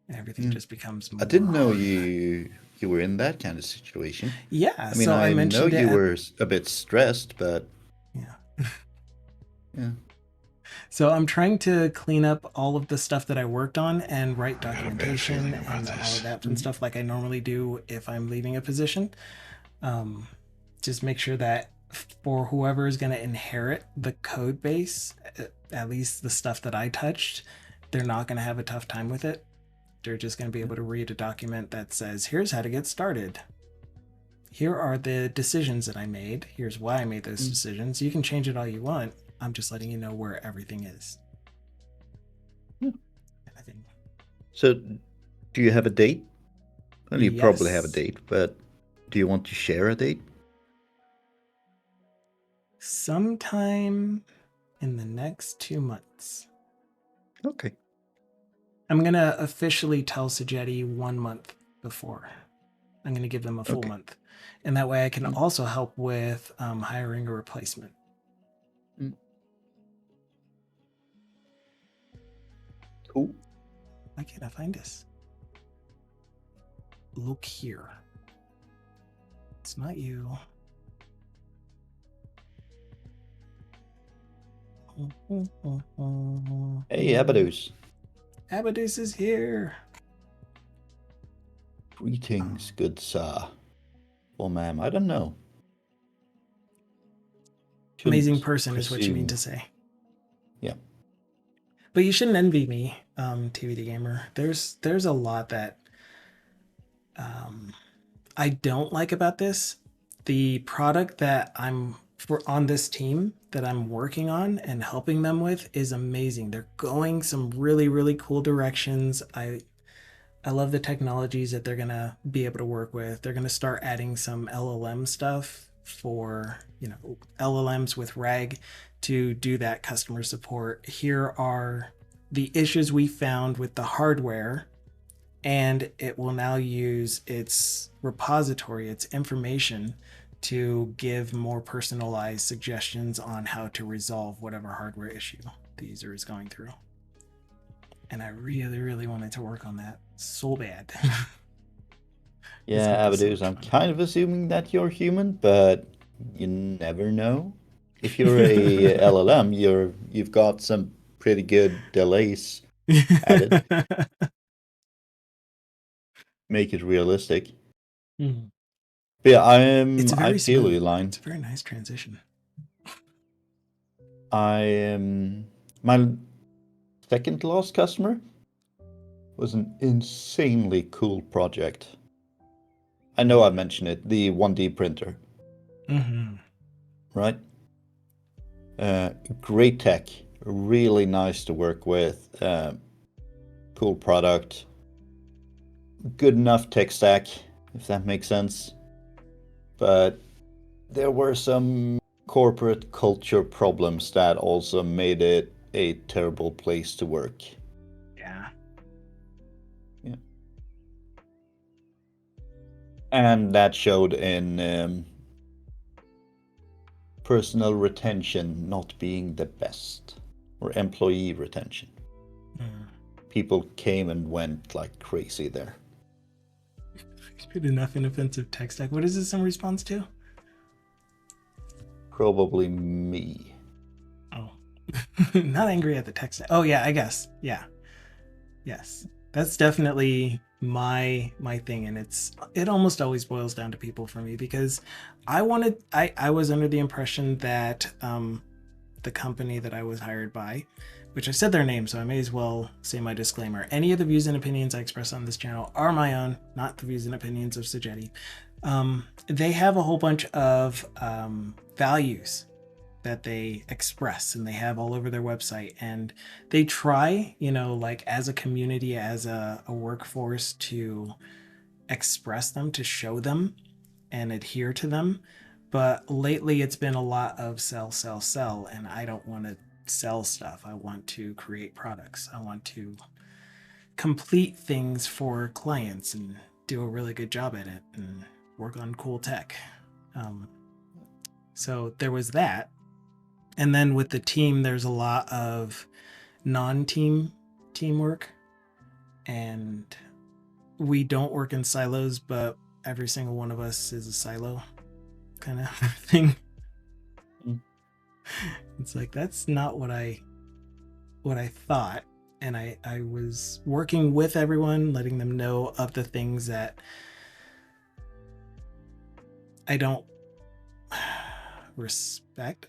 Speaker 1: And everything just becomes more
Speaker 2: I didn't know you were in that kind of situation.
Speaker 1: Yeah.
Speaker 2: I mean, so I know you were a bit stressed, but
Speaker 1: yeah.
Speaker 2: Yeah.
Speaker 1: So I'm trying to clean up all of the stuff that I worked on and write documentation and all of that and stuff like I normally do if I'm leaving a position. Just make sure that for whoever is going to inherit the code base, at least the stuff that I touched, they're not going to have a tough time with it. They're just going to be able to read a document that says, here's how to get started. Here are the decisions that I made. Here's why I made those decisions. You can change it all you want. I'm just letting you know where everything is.
Speaker 2: So, do you have a date? Well, you probably have a date, but do you want to share a date?
Speaker 1: Sometime in the next 2 months.
Speaker 2: Okay.
Speaker 1: I'm going to officially tell Sajetti 1 month before. I'm going to give them a full month. And that way I can also help with hiring a replacement.
Speaker 2: Cool.
Speaker 1: Why can't I find this? Look here. It's not you.
Speaker 2: Hey, Abadus.
Speaker 1: Abadus is here.
Speaker 2: Greetings, good sir. Or ma'am, I don't know.
Speaker 1: Amazing person is what you mean to say.
Speaker 2: Yeah.
Speaker 1: But you shouldn't envy me, TVD Gamer. There's a lot that I don't like about this. The product that I'm on this team that I'm working on and helping them with is amazing. They're going some really, really cool directions. I love the technologies that they're gonna be able to work with. They're gonna start adding some LLM stuff for, LLMs with RAG to do that customer support. Here are the issues we found with the hardware, and it will now use its repository, its information, to give more personalized suggestions on how to resolve whatever hardware issue the user is going through. And I really, really wanted to work on that so bad.
Speaker 2: Yeah, Abadus, I'm kind of assuming that you're human, but you never know. If you're a LLM, you've got some pretty good delays added. Make it realistic.
Speaker 1: Mm.
Speaker 2: But yeah, I feel you, Line.
Speaker 1: It's a very nice transition.
Speaker 2: My second to last customer was an insanely cool project. I know I mentioned it, the 1D printer.
Speaker 1: Mm-hmm.
Speaker 2: Right? Great tech, really nice to work with, cool product, good enough tech stack, if that makes sense. But there were some corporate culture problems that also made it a terrible place to work.
Speaker 1: Yeah.
Speaker 2: Yeah. And that showed in personnel retention not being the best, or employee retention. people came and went like crazy there.
Speaker 1: Good enough inoffensive tech stack. What is this in response to?
Speaker 2: Probably me.
Speaker 1: Oh. Not angry at the tech stack. Oh yeah, I guess. Yeah. Yes. That's definitely my thing, and it almost always boils down to people for me, because I was under the impression that the company that I was hired by, which I said their name, so I may as well say my disclaimer. Any of the views and opinions I express on this channel are my own, not the views and opinions of Sajetti. They have a whole bunch of values that they express, and they have all over their website, and they try, like as a community, as a workforce, to express them, to show them and adhere to them. But lately it's been a lot of sell, sell, sell, and I don't want to sell stuff. I want to create products. I want to complete things for clients and do a really good job at it and work on cool tech. So there was that. And then with the team, there's a lot of teamwork, and we don't work in silos, but every single one of us is a silo kind of thing. It's like, that's not what I thought. And I was working with everyone, letting them know of the things that I don't respect.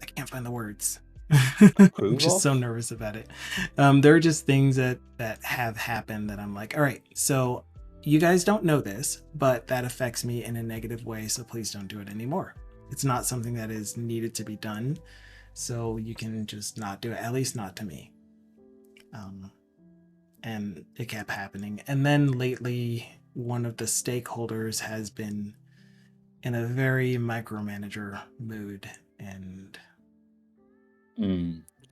Speaker 1: I can't find the words. I'm just so nervous about it. There are just things that have happened that I'm like, all right, so you guys don't know this, but that affects me in a negative way, so please don't do it anymore. It's not something that is needed to be done, so you can just not do it, at least not to me. And it kept happening. And then lately, one of the stakeholders has been in a very micromanager mood and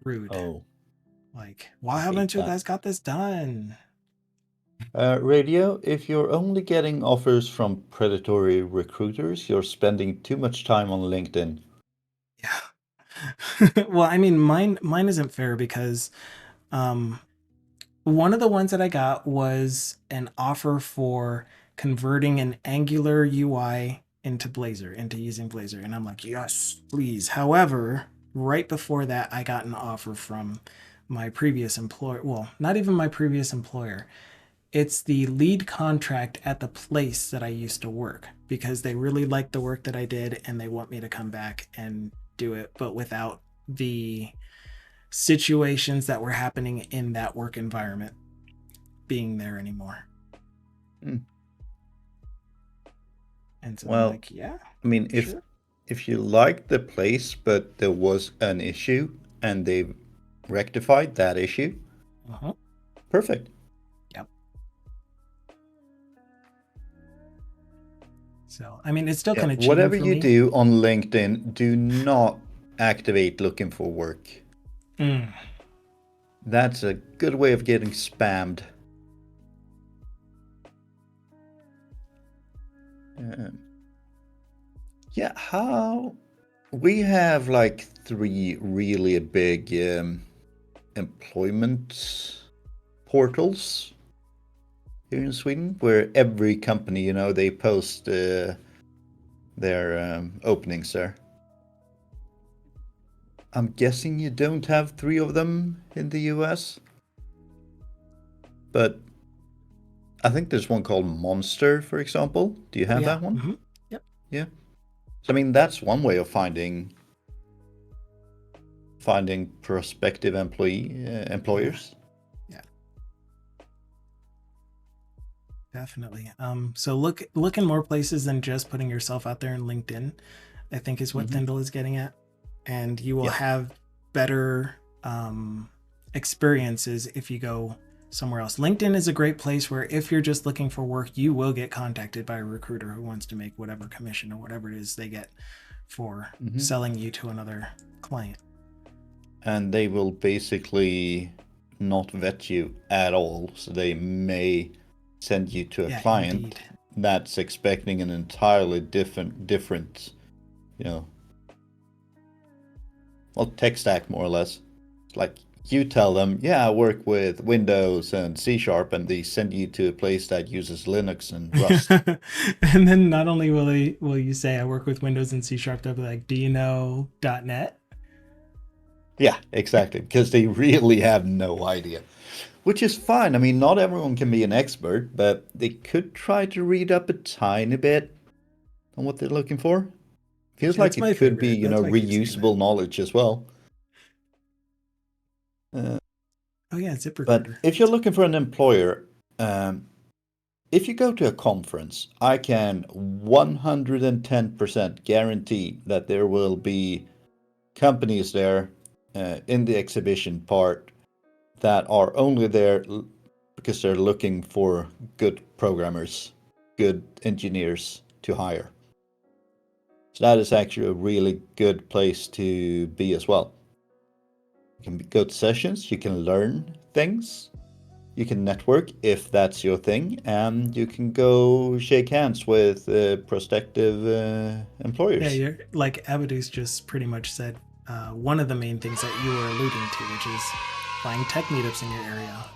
Speaker 1: rude.
Speaker 2: Oh.
Speaker 1: Like, why haven't you guys got this done?
Speaker 2: Radio, if you're only getting offers from predatory recruiters, you're spending too much time on LinkedIn.
Speaker 1: Yeah. Well, I mean, mine isn't fair, because one of the ones that I got was an offer for converting an Angular UI into Blazor, into using Blazor. And I'm like, yes, please. However, right before that, I got an offer from my previous employer. Well, not even my previous employer. It's the lead contract at the place that I used to work, because they really liked the work that I did and they want me to come back and do it, but without the situations that were happening in that work environment being there anymore. And so I'm like, yeah.
Speaker 2: I mean, if you liked the place, but there was an issue and they rectified that issue, perfect.
Speaker 1: Yep. So, I mean, it's still kind of cheating.
Speaker 2: Whatever you do on LinkedIn, do not activate looking for work. That's a good way of getting spammed. Yeah, how we have like 3 really big employment portals here in Sweden, where every company, they post their openings there. I'm guessing you don't have 3 of them in the US, but I think there's one called Monster, for example. Do you have that one?
Speaker 1: Yep.
Speaker 2: Yeah. So I mean, that's one way of finding prospective employers.
Speaker 1: Yeah. Definitely. So look in more places than just putting yourself out there in LinkedIn, I think is what Thindal is getting at. And you will have better experiences if you go somewhere else. LinkedIn is a great place where if you're just looking for work, you will get contacted by a recruiter who wants to make whatever commission or whatever it is they get for selling you to another client.
Speaker 2: And they will basically not vet you at all. So they may send you to a client that's expecting an entirely different, tech stack, more or less. It's like, you tell them, yeah, I work with Windows and C Sharp, and they send you to a place that uses Linux and Rust.
Speaker 1: And then not only will you say I work with Windows and C Sharp, they'll be like, do you know .NET?
Speaker 2: Yeah, exactly, because they really have no idea. Which is fine. I mean, not everyone can be an expert, but they could try to read up a tiny bit on what they're looking for. Feels like
Speaker 1: That's
Speaker 2: it
Speaker 1: my
Speaker 2: could be,
Speaker 1: favorite. That's why I keep saying that.
Speaker 2: reusable knowledge as well.
Speaker 1: Oh yeah,
Speaker 2: But
Speaker 1: ZipRecruiter.
Speaker 2: if you're looking for an employer, um, if you go to a conference, I can 110% guarantee that there will be companies there in the exhibition part that are only there because they're looking for good programmers, good engineers to hire. So that is actually a really good place to be as well. You can go to sessions, you can learn things, you can network if that's your thing, and you can go shake hands with prospective
Speaker 1: Yeah,
Speaker 2: employers.
Speaker 1: you're like Abadus just pretty much said one of the main things that you were alluding to, which is find tech meetups in your area,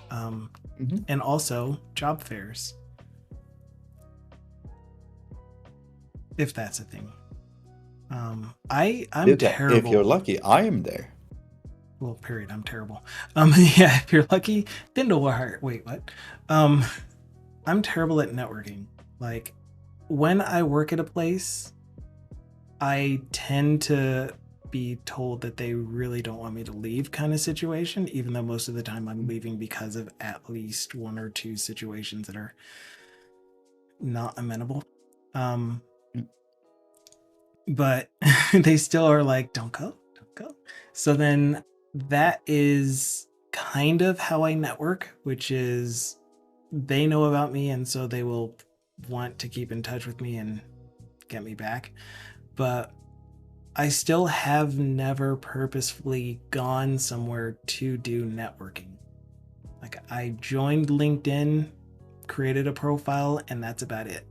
Speaker 1: and also job fairs, if that's a thing. I'm terrible.
Speaker 2: If you're lucky, I am there.
Speaker 1: Well, period. I'm terrible. Yeah, if you're lucky, Thindal will hire. Wait, what? I'm terrible at networking. Like, when I work at a place, I tend to be told that they really don't want me to leave kind of situation, even though most of the time I'm leaving because of at least one or two situations that are not amenable. But they still are like, don't go, don't go. So then that is kind of how I network, which is they know about me and so they will want to keep in touch with me and get me back. But I still have never purposefully gone somewhere to do networking. Like, I joined LinkedIn, created a profile, and that's about it.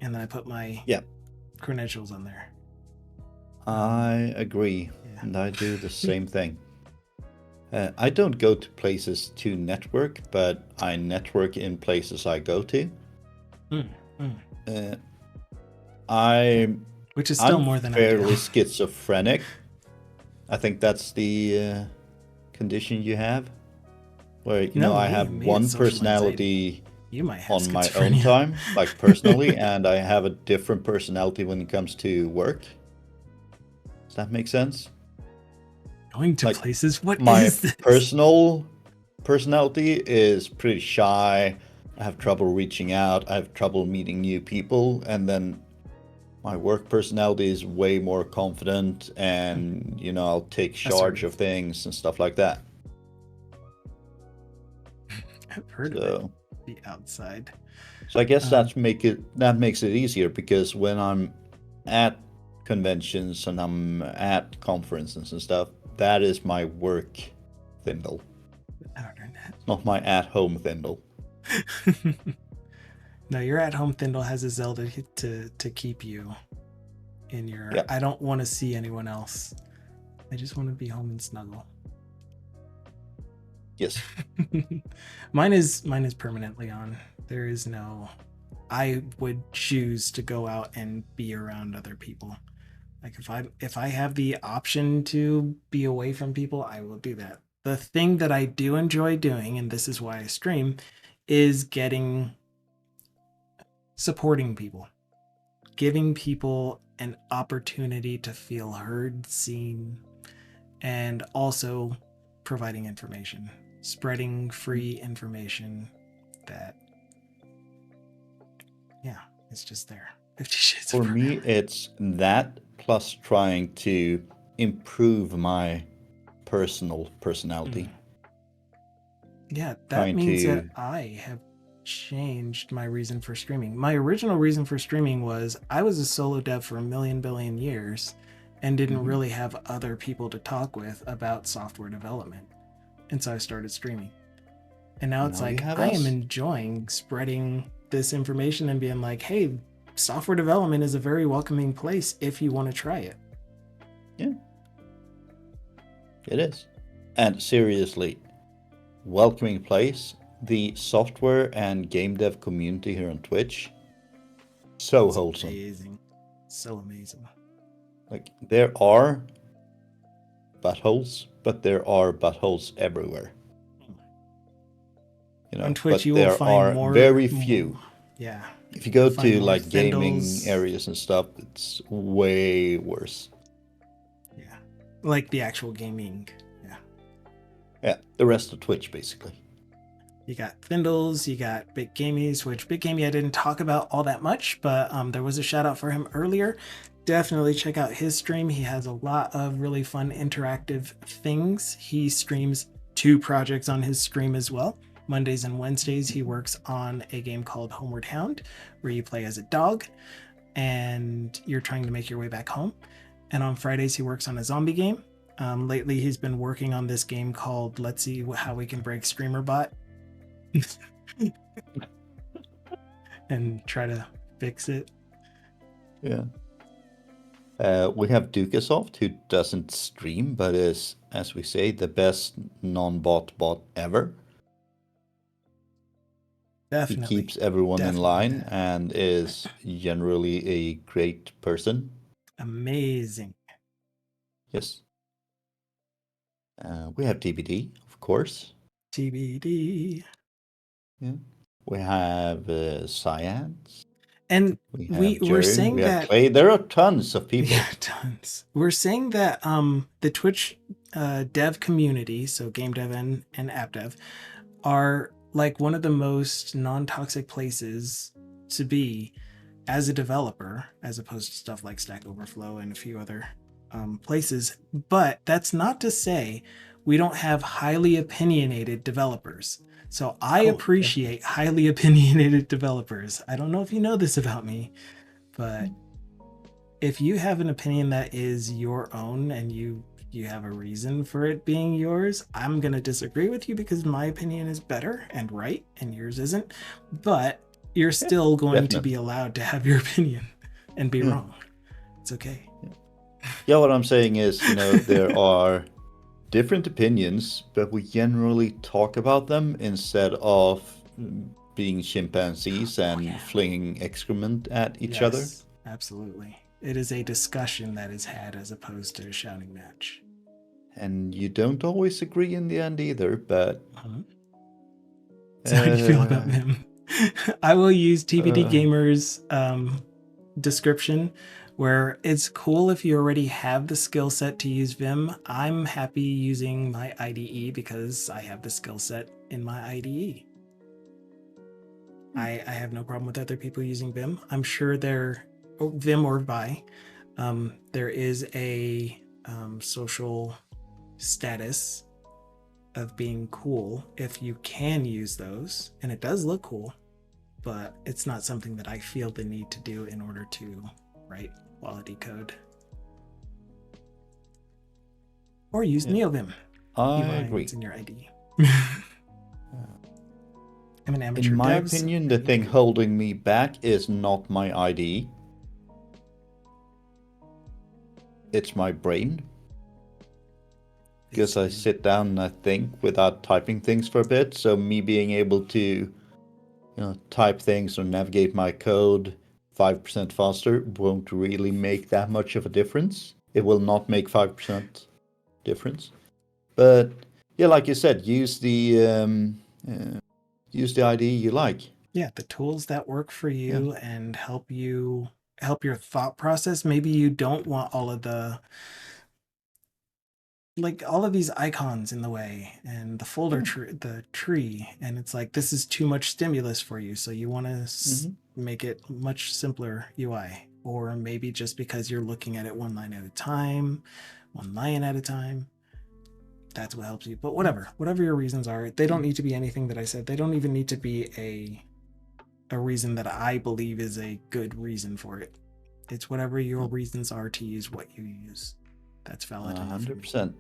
Speaker 1: And then I put my credentials on there.
Speaker 2: I agree, and I do the same thing. I don't go to places to network, but I network in places I go to.
Speaker 1: Which is still more than I do.
Speaker 2: I'm fairly schizophrenic. I think that's the condition you have, where I have one personality on my own time, like personally, and I have a different personality when it comes to work. Does that make sense?
Speaker 1: Going to places? What
Speaker 2: my
Speaker 1: is this?
Speaker 2: personal personality is pretty shy. I have trouble reaching out. I have trouble meeting new people, and then my work personality is way more confident, and I'll take charge of things and stuff like that.
Speaker 1: I've heard of it. The outside.
Speaker 2: So I guess that makes it easier, because when I'm at conventions and I'm at conferences and stuff, that is my work Thindal. Not my at-home Thindal.
Speaker 1: No, your at-home Thindal has a Zelda to keep you in your... Yep. I don't want to see anyone else. I just want to be home and snuggle.
Speaker 2: Yes.
Speaker 1: Mine is permanently on. There is no... I would choose to go out and be around other people. Like, if I have the option to be away from people, I will do that. The thing that I do enjoy doing, and this is why I stream, is supporting people, giving people an opportunity to feel heard, seen, and also providing information, spreading free information that, it's just there. 50 Shades
Speaker 2: For me, it's that plus trying to improve my personality.
Speaker 1: Yeah, that means that I have changed my reason for streaming. My original reason for streaming was I was a solo dev for a billion years and didn't really have other people to talk with about software development. And so I started streaming. And now it's like, I am enjoying spreading this information and being like, hey, software development is a very welcoming place if you want to try it.
Speaker 2: Yeah. It is. And seriously, welcoming place. The software and game dev community here on Twitch, so wholesome.
Speaker 1: Amazing. So amazing.
Speaker 2: Like, there are buttholes, but there are buttholes everywhere. You know,
Speaker 1: on Twitch,
Speaker 2: but
Speaker 1: you will
Speaker 2: there
Speaker 1: find
Speaker 2: are
Speaker 1: more.
Speaker 2: very few.
Speaker 1: Yeah.
Speaker 2: If you go
Speaker 1: You'll find
Speaker 2: to
Speaker 1: more
Speaker 2: like gaming
Speaker 1: Thindals.
Speaker 2: areas and stuff, it's way worse.
Speaker 1: Yeah. Like the actual gaming. Yeah.
Speaker 2: Yeah, the rest of Twitch, basically.
Speaker 1: You got Thindals, you got Big Gamies, which Big Gamey I didn't talk about all that much, but there was a shout out for him earlier. Definitely check out his stream. He has a lot of really fun interactive things. He streams 2 projects on his stream as well. Mondays and Wednesdays, he works on a game called Homeward Hound, where you play as a dog and you're trying to make your way back home. And on Fridays, he works on a zombie game. Lately, he's been working on this game called Let's See How We Can Break StreamerBot and try to fix it.
Speaker 2: Yeah. We have Dukasoft, who doesn't stream, but is, as we say, the best non-bot bot ever.
Speaker 1: Definitely.
Speaker 2: He keeps everyone in line and is generally a great person.
Speaker 1: Amazing.
Speaker 2: Yes. We have TBD, of course.
Speaker 1: TBD.
Speaker 2: Yeah. We have Cyans.
Speaker 1: And we're saying
Speaker 2: we
Speaker 1: that
Speaker 2: have Clay. There are tons of people.
Speaker 1: Yeah, tons. We're saying that the Twitch dev community, so game dev and app dev, are like one of the most non-toxic places to be as a developer, as opposed to stuff like Stack Overflow and a few other places. But that's not to say we don't have highly opinionated developers. So I appreciate highly opinionated developers. I don't know if you know this about me, but if you have an opinion that is your own and you have a reason for it being yours, I'm going to disagree with you because my opinion is better and right and yours isn't. But you're still going to be allowed to have your opinion and be wrong. It's okay.
Speaker 2: Yeah, what I'm saying is, there are different opinions, but we generally talk about them instead of being chimpanzees and flinging excrement at each other.
Speaker 1: Absolutely. It is a discussion that is had as opposed to a shouting match.
Speaker 2: And you don't always agree in the end either, but...
Speaker 1: So how do you feel about him? I will use TBD Gamer's description, where it's cool if you already have the skill set to use Vim. I'm happy using my IDE because I have the skill set in my IDE. I have no problem with other people using Vim. I'm sure Vim or Vi, there is a social status of being cool if you can use those, and it does look cool, but it's not something that I feel the need to do in order to write quality code or use NeoVim.
Speaker 2: I agree.
Speaker 1: It's in your IDE. I'm an amateur.
Speaker 2: In my opinion, the thing holding me back is not my IDE. It's my brain. Because I sit down and I think without typing things for a bit. So me being able to, type things or navigate my code 5% faster won't really make that much of a difference. It will not make 5% difference. But yeah, like you said, use the IDE you like.
Speaker 1: Yeah, the tools that work for you and help your thought process. Maybe you don't want all of these icons in the way and the folder tree, and it's like this is too much stimulus for you, so you want to make it much simpler UI. Or maybe just because you're looking at it one line at a time, that's what helps you. But whatever your reasons are, they don't need to be anything that I said. They don't even need to be a reason that I believe is a good reason for it. It's whatever your reasons are to use what you use. That's valid.
Speaker 2: 100%.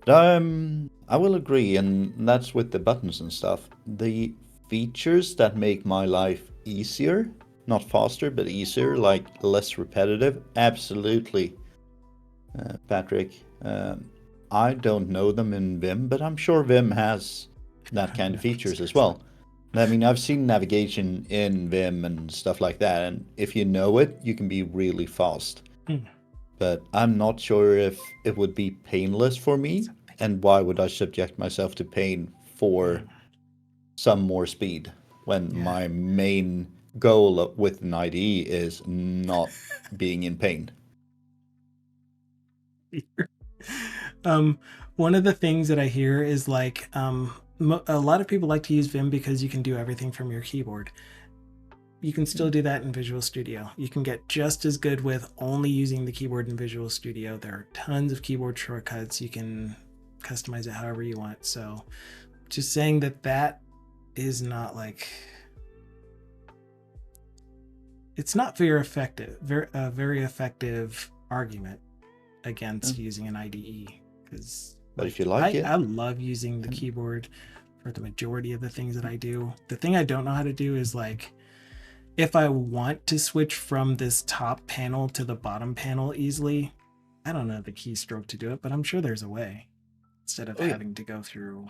Speaker 2: I will agree, and that's with the buttons and stuff. The features that make my life easier, not faster, but easier, like less repetitive, absolutely, Patrick. I don't know them in Vim, but I'm sure Vim has that kind of features as well. I mean, I've seen navigation in Vim and stuff like that, and if you know it, you can be really fast. But I'm not sure if it would be painless for me, and why would I subject myself to pain for some more speed when my main goal with an IDE is not being in pain.
Speaker 1: One of the things that I hear is like a lot of people like to use Vim because you can do everything from your keyboard. You can still do that in Visual Studio. You can get just as good with only using the keyboard in Visual Studio. There are tons of keyboard shortcuts. You can customize it however you want. So just saying that that is not like, it's not very effective, very effective argument against using an IDE. Because
Speaker 2: but if you like it,
Speaker 1: I love using the keyboard for the majority of the things that I do. The thing I don't know how to do is like, if I want to switch from this top panel to the bottom panel easily, I don't know the keystroke to do it, but I'm sure there's a way instead of having to go through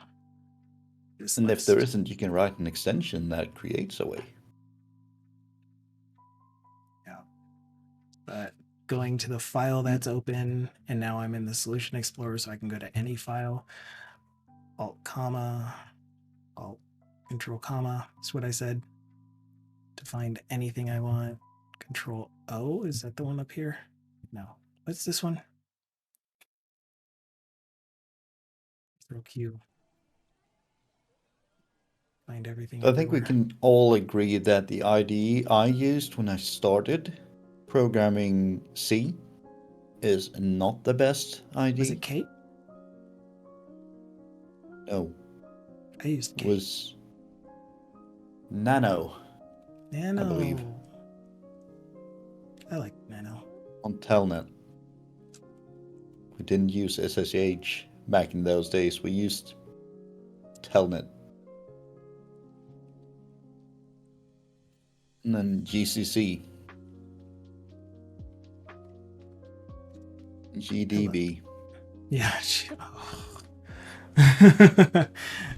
Speaker 1: this
Speaker 2: and
Speaker 1: list.
Speaker 2: if there isn't, you can write an extension that creates a way.
Speaker 1: Yeah. But going to the file that's open, and now I'm in the Solution Explorer, so I can go to any file, Alt, comma, Alt, Control, comma, that's what I said, to find anything I want. Control O, is that the one up here? No. What's this one? Control Q. Find everything.
Speaker 2: I think we can all agree that the IDE I used when I started programming C is not the best IDE.
Speaker 1: Was it Kate?
Speaker 2: No.
Speaker 1: I used Kate.
Speaker 2: It was Nano.
Speaker 1: Nano.
Speaker 2: I believe.
Speaker 1: I like Nano.
Speaker 2: On Telnet. We didn't use SSH back in those days. We used Telnet. And then GCC. GDB.
Speaker 1: Yeah.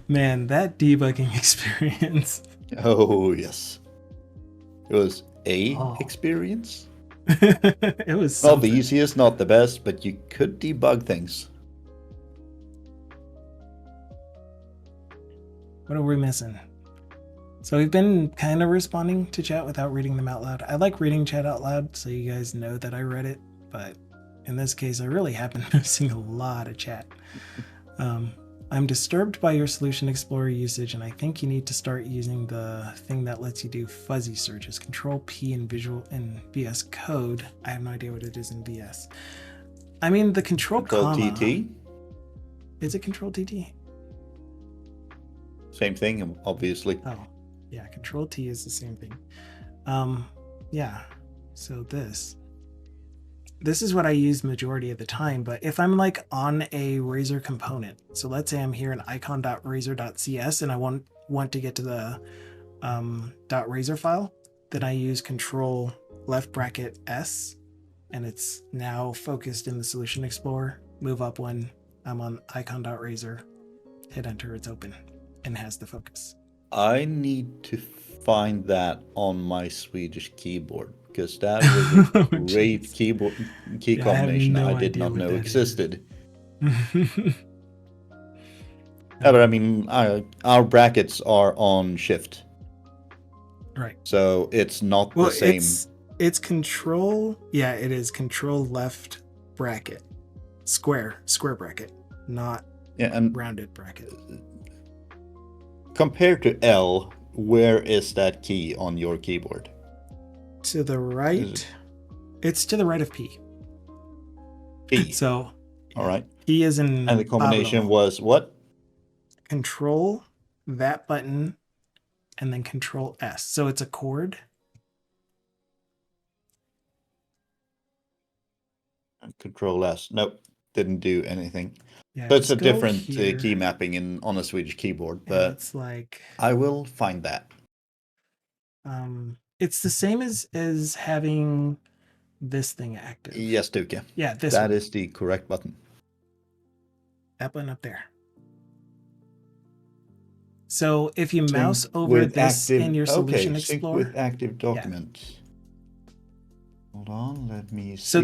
Speaker 1: Man, that debugging experience.
Speaker 2: Oh, yes. It was experience.
Speaker 1: It was
Speaker 2: not the easiest, not the best, but you could debug things.
Speaker 1: What are we missing? So we've been kind of responding to chat without reading them out loud. I like reading chat out loud so you guys know that I read it, but in this case I really have been missing a lot of chat. I'm disturbed by your Solution Explorer usage, and I think you need to start using the thing that lets you do fuzzy searches. Control P in VS Code. I have no idea what it is in VS. I mean, the Control comma.
Speaker 2: TT?
Speaker 1: Is it Control TT?
Speaker 2: Same thing, obviously.
Speaker 1: Oh, yeah. Control T is the same thing. Yeah. So this is what I use majority of the time, but if I'm like on a Razor component, so let's say I'm here in icon.razor.cs and I want to get to the .razor file, then I use Control left bracket S, and it's now focused in the Solution Explorer. Move up when I'm on icon.razor, hit enter, it's open and has the focus.
Speaker 2: I need to find that on my Swedish keyboard, because that was a great key combination I did not know existed. Yeah, but I mean, our brackets are on shift.
Speaker 1: Right.
Speaker 2: So it's not the same.
Speaker 1: It's control. Yeah, it is control left bracket. Square bracket, not
Speaker 2: and
Speaker 1: rounded bracket.
Speaker 2: Compared to L, where is that key on your keyboard?
Speaker 1: To the right. It's to the right of P.
Speaker 2: P.
Speaker 1: So,
Speaker 2: all right.
Speaker 1: P is in.
Speaker 2: And the combination was what?
Speaker 1: Control that button, and then Control S. So it's a chord.
Speaker 2: Control S. Nope, didn't do anything.
Speaker 1: Yeah,
Speaker 2: so it's a different key mapping on a Swedish keyboard, but
Speaker 1: it's like
Speaker 2: I will find that.
Speaker 1: It's the same as having this thing active.
Speaker 2: Yes, Duke.
Speaker 1: Yeah, this
Speaker 2: that is the correct button.
Speaker 1: That button up there. So if you
Speaker 2: Sync
Speaker 1: mouse over
Speaker 2: with
Speaker 1: this
Speaker 2: active,
Speaker 1: in your Solution
Speaker 2: sync
Speaker 1: Explorer.
Speaker 2: with active documents. Hold on, let me see.
Speaker 1: So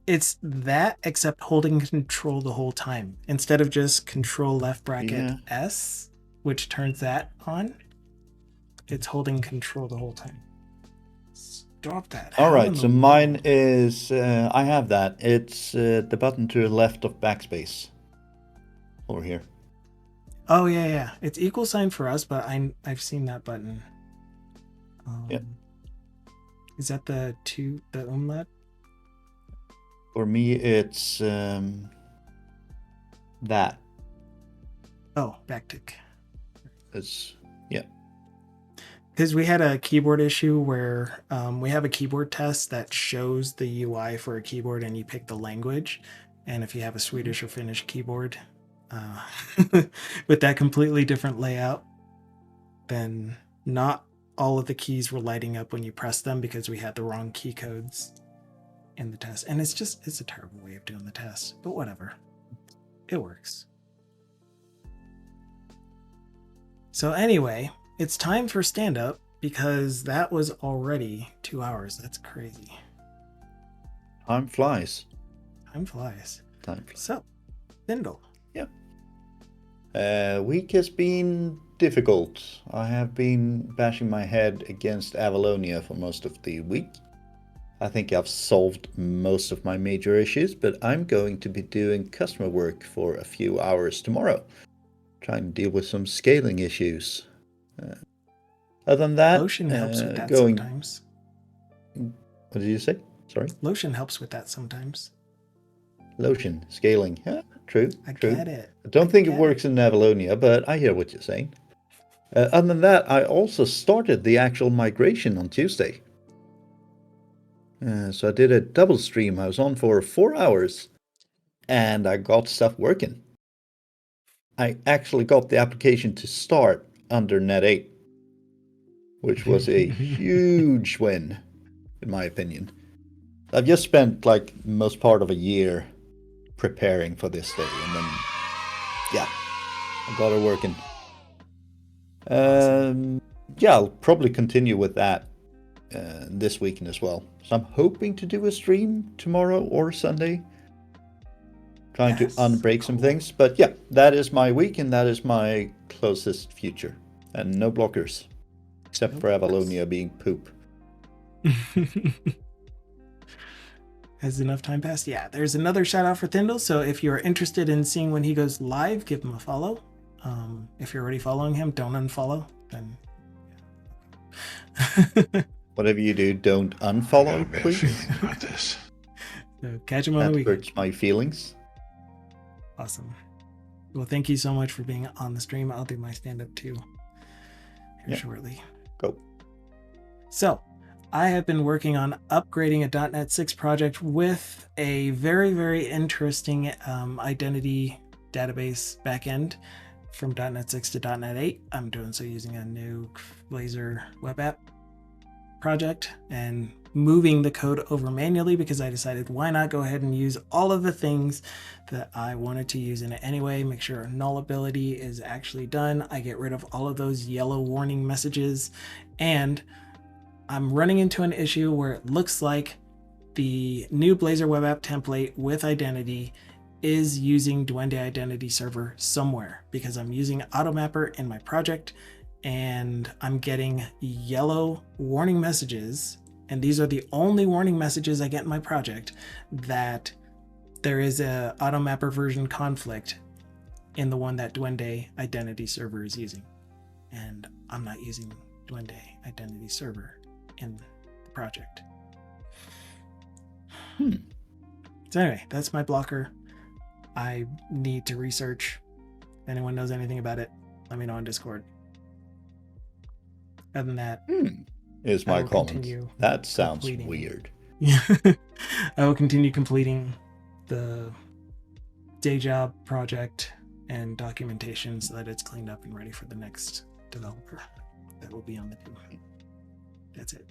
Speaker 1: it's that except holding control the whole time. Instead of just control left bracket S, which turns that on, it's holding control the whole time. Stop that.
Speaker 2: All right, so mine is, I have that. It's the button to the left of backspace. Over here.
Speaker 1: Oh, yeah. It's equal sign for us, but I've seen that button.
Speaker 2: Yep.
Speaker 1: Is that the umlaut?
Speaker 2: For me, it's that.
Speaker 1: Oh, backtick.
Speaker 2: It's, yeah.
Speaker 1: Because we had a keyboard issue where we have a keyboard test that shows the UI for a keyboard and you pick the language. And if you have a Swedish or Finnish keyboard with that completely different layout, then not all of the keys were lighting up when you press them because we had the wrong key codes in the test. And it's a terrible way of doing the test, but whatever. It works. So anyway, it's time for stand-up because that was already 2 hours. That's crazy.
Speaker 2: Time flies.
Speaker 1: Time flies. So, Thindal.
Speaker 2: Yep. Week has been difficult. I have been bashing my head against Avalonia for most of the week. I think I've solved most of my major issues, but I'm going to be doing customer work for a few hours tomorrow, trying to deal with some scaling issues. Other than that,
Speaker 1: Lotion helps with that sometimes.
Speaker 2: What did you say? Sorry?
Speaker 1: Lotion helps with that sometimes.
Speaker 2: Lotion, scaling. Yeah, true.
Speaker 1: I get it.
Speaker 2: I don't think it works in Avalonia, but I hear what you're saying. Other than that, I also started the actual migration on Tuesday. So I did a double stream. I was on for 4 hours, and I got stuff working. I actually got the application to start under Net 8, which was a huge win, in my opinion. I've just spent like most part of a year preparing for this day, and then yeah, I got it working. Yeah, I'll probably continue with that this weekend as well. So I'm hoping to do a stream tomorrow or Sunday, trying to unbreak some things. But yeah, that is my week, and that is my closest future, and no blockers, except for Avalonia being poop.
Speaker 1: Has enough time passed? Yeah, there's another shout out for Thindal. So if you're interested in seeing when he goes live, give him a follow. If you're already following him, don't unfollow. Then
Speaker 2: whatever you do, don't unfollow, please.
Speaker 3: About this.
Speaker 1: So catch him on the weekend.
Speaker 2: That hurts my feelings.
Speaker 1: Awesome. Well, thank you so much for being on the stream. I'll do my stand-up too here shortly.
Speaker 2: Go.
Speaker 1: So I have been working on upgrading a .NET 6 project with a very, very interesting identity database backend from .NET 6 to .NET 8. I'm doing so using a new Blazor web app project and moving the code over manually because I decided why not go ahead and use all of the things that I wanted to use in it anyway. Make sure nullability is actually done. I get rid of all of those yellow warning messages, and I'm running into an issue where it looks like the new Blazor web app template with identity is using Duende Identity Server somewhere because I'm using AutoMapper in my project and I'm getting yellow warning messages. And these are the only warning messages I get in my project that there is a AutoMapper version conflict in the one that Duende Identity Server is using. And I'm not using Duende Identity Server in the project. So anyway, that's my blocker. I need to research. If anyone knows anything about it, let me know on Discord. Other than that,
Speaker 2: is my comment. That sounds weird.
Speaker 1: I will continue completing the day job project and documentation so that it's cleaned up and ready for the next developer that will be on the team. That's it.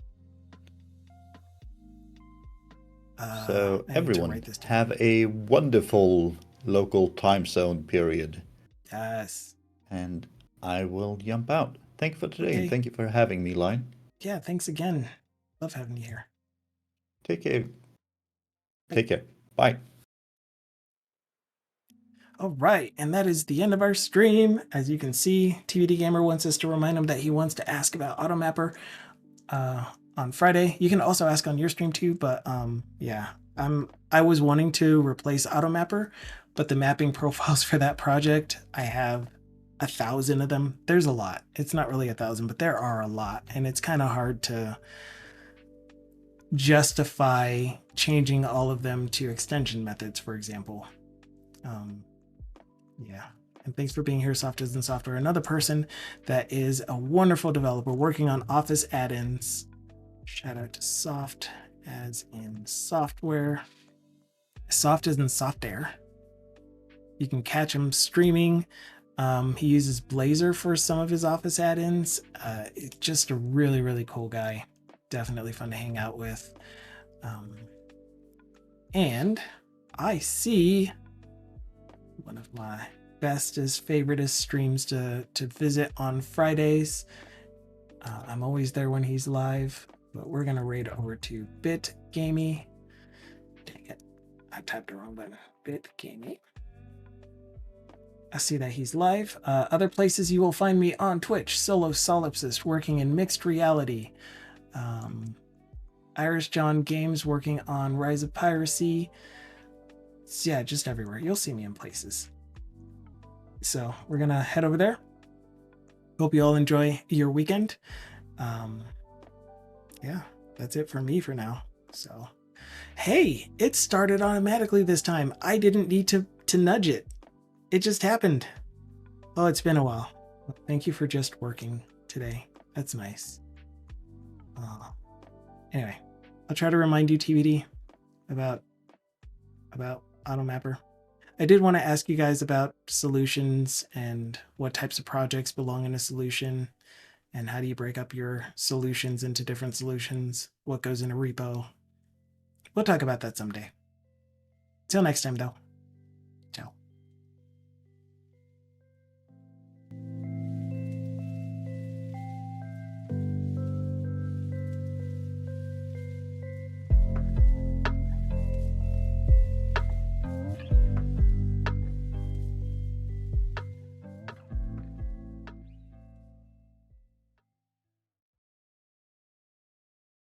Speaker 2: So everyone, have a wonderful local time zone period.
Speaker 1: Yes.
Speaker 2: And I will jump out. Thank you for today,
Speaker 1: Okay.
Speaker 2: and thank you for having me, Line.
Speaker 1: Yeah, thanks again. Love having you here.
Speaker 2: Take care.
Speaker 1: Bye.
Speaker 2: Take care. Bye.
Speaker 1: All right, and that is the end of our stream. As you can see, TVD Gamer wants us to remind him that he wants to ask about AutoMapper on Friday. You can also ask on your stream too, but yeah, I was wanting to replace AutoMapper, but the mapping profiles for that project, I have 1,000 of them. There's a lot. It's not really 1,000, but there are a lot, and it's kind of hard to justify changing all of them to extension methods, for example. Yeah. And thanks for being here, Soft as in Software. Another person that is a wonderful developer working on Office add-ins. Shout out to Soft as in Software. Soft as in Software. You can catch him streaming. He uses Blazor for some of his Office add-ins. Just a really, really cool guy. Definitely fun to hang out with. And I see one of my bestest, favoriteest streams to visit on Fridays. I'm always there when he's live, but we're gonna raid over to BitGamey. Dang it, I typed the wrong button. BitGamey. I see that he's live. Other places you will find me on Twitch: Solo Solipsist, working in mixed reality. Irish John Games, working on Rise of Piracy. So yeah, just everywhere. You'll see me in places. So we're gonna head over there. Hope you all enjoy your weekend. Yeah, that's it for me for now. So, hey, it started automatically this time. I didn't need to nudge it. It just happened. Oh, it's been a while. Thank you for just working today. That's nice. Anyway, I'll try to remind you, TBD, about AutoMapper. I did want to ask you guys about solutions and what types of projects belong in a solution, and how do you break up your solutions into different solutions, what goes in a repo. We'll talk about that someday. Till next time, though.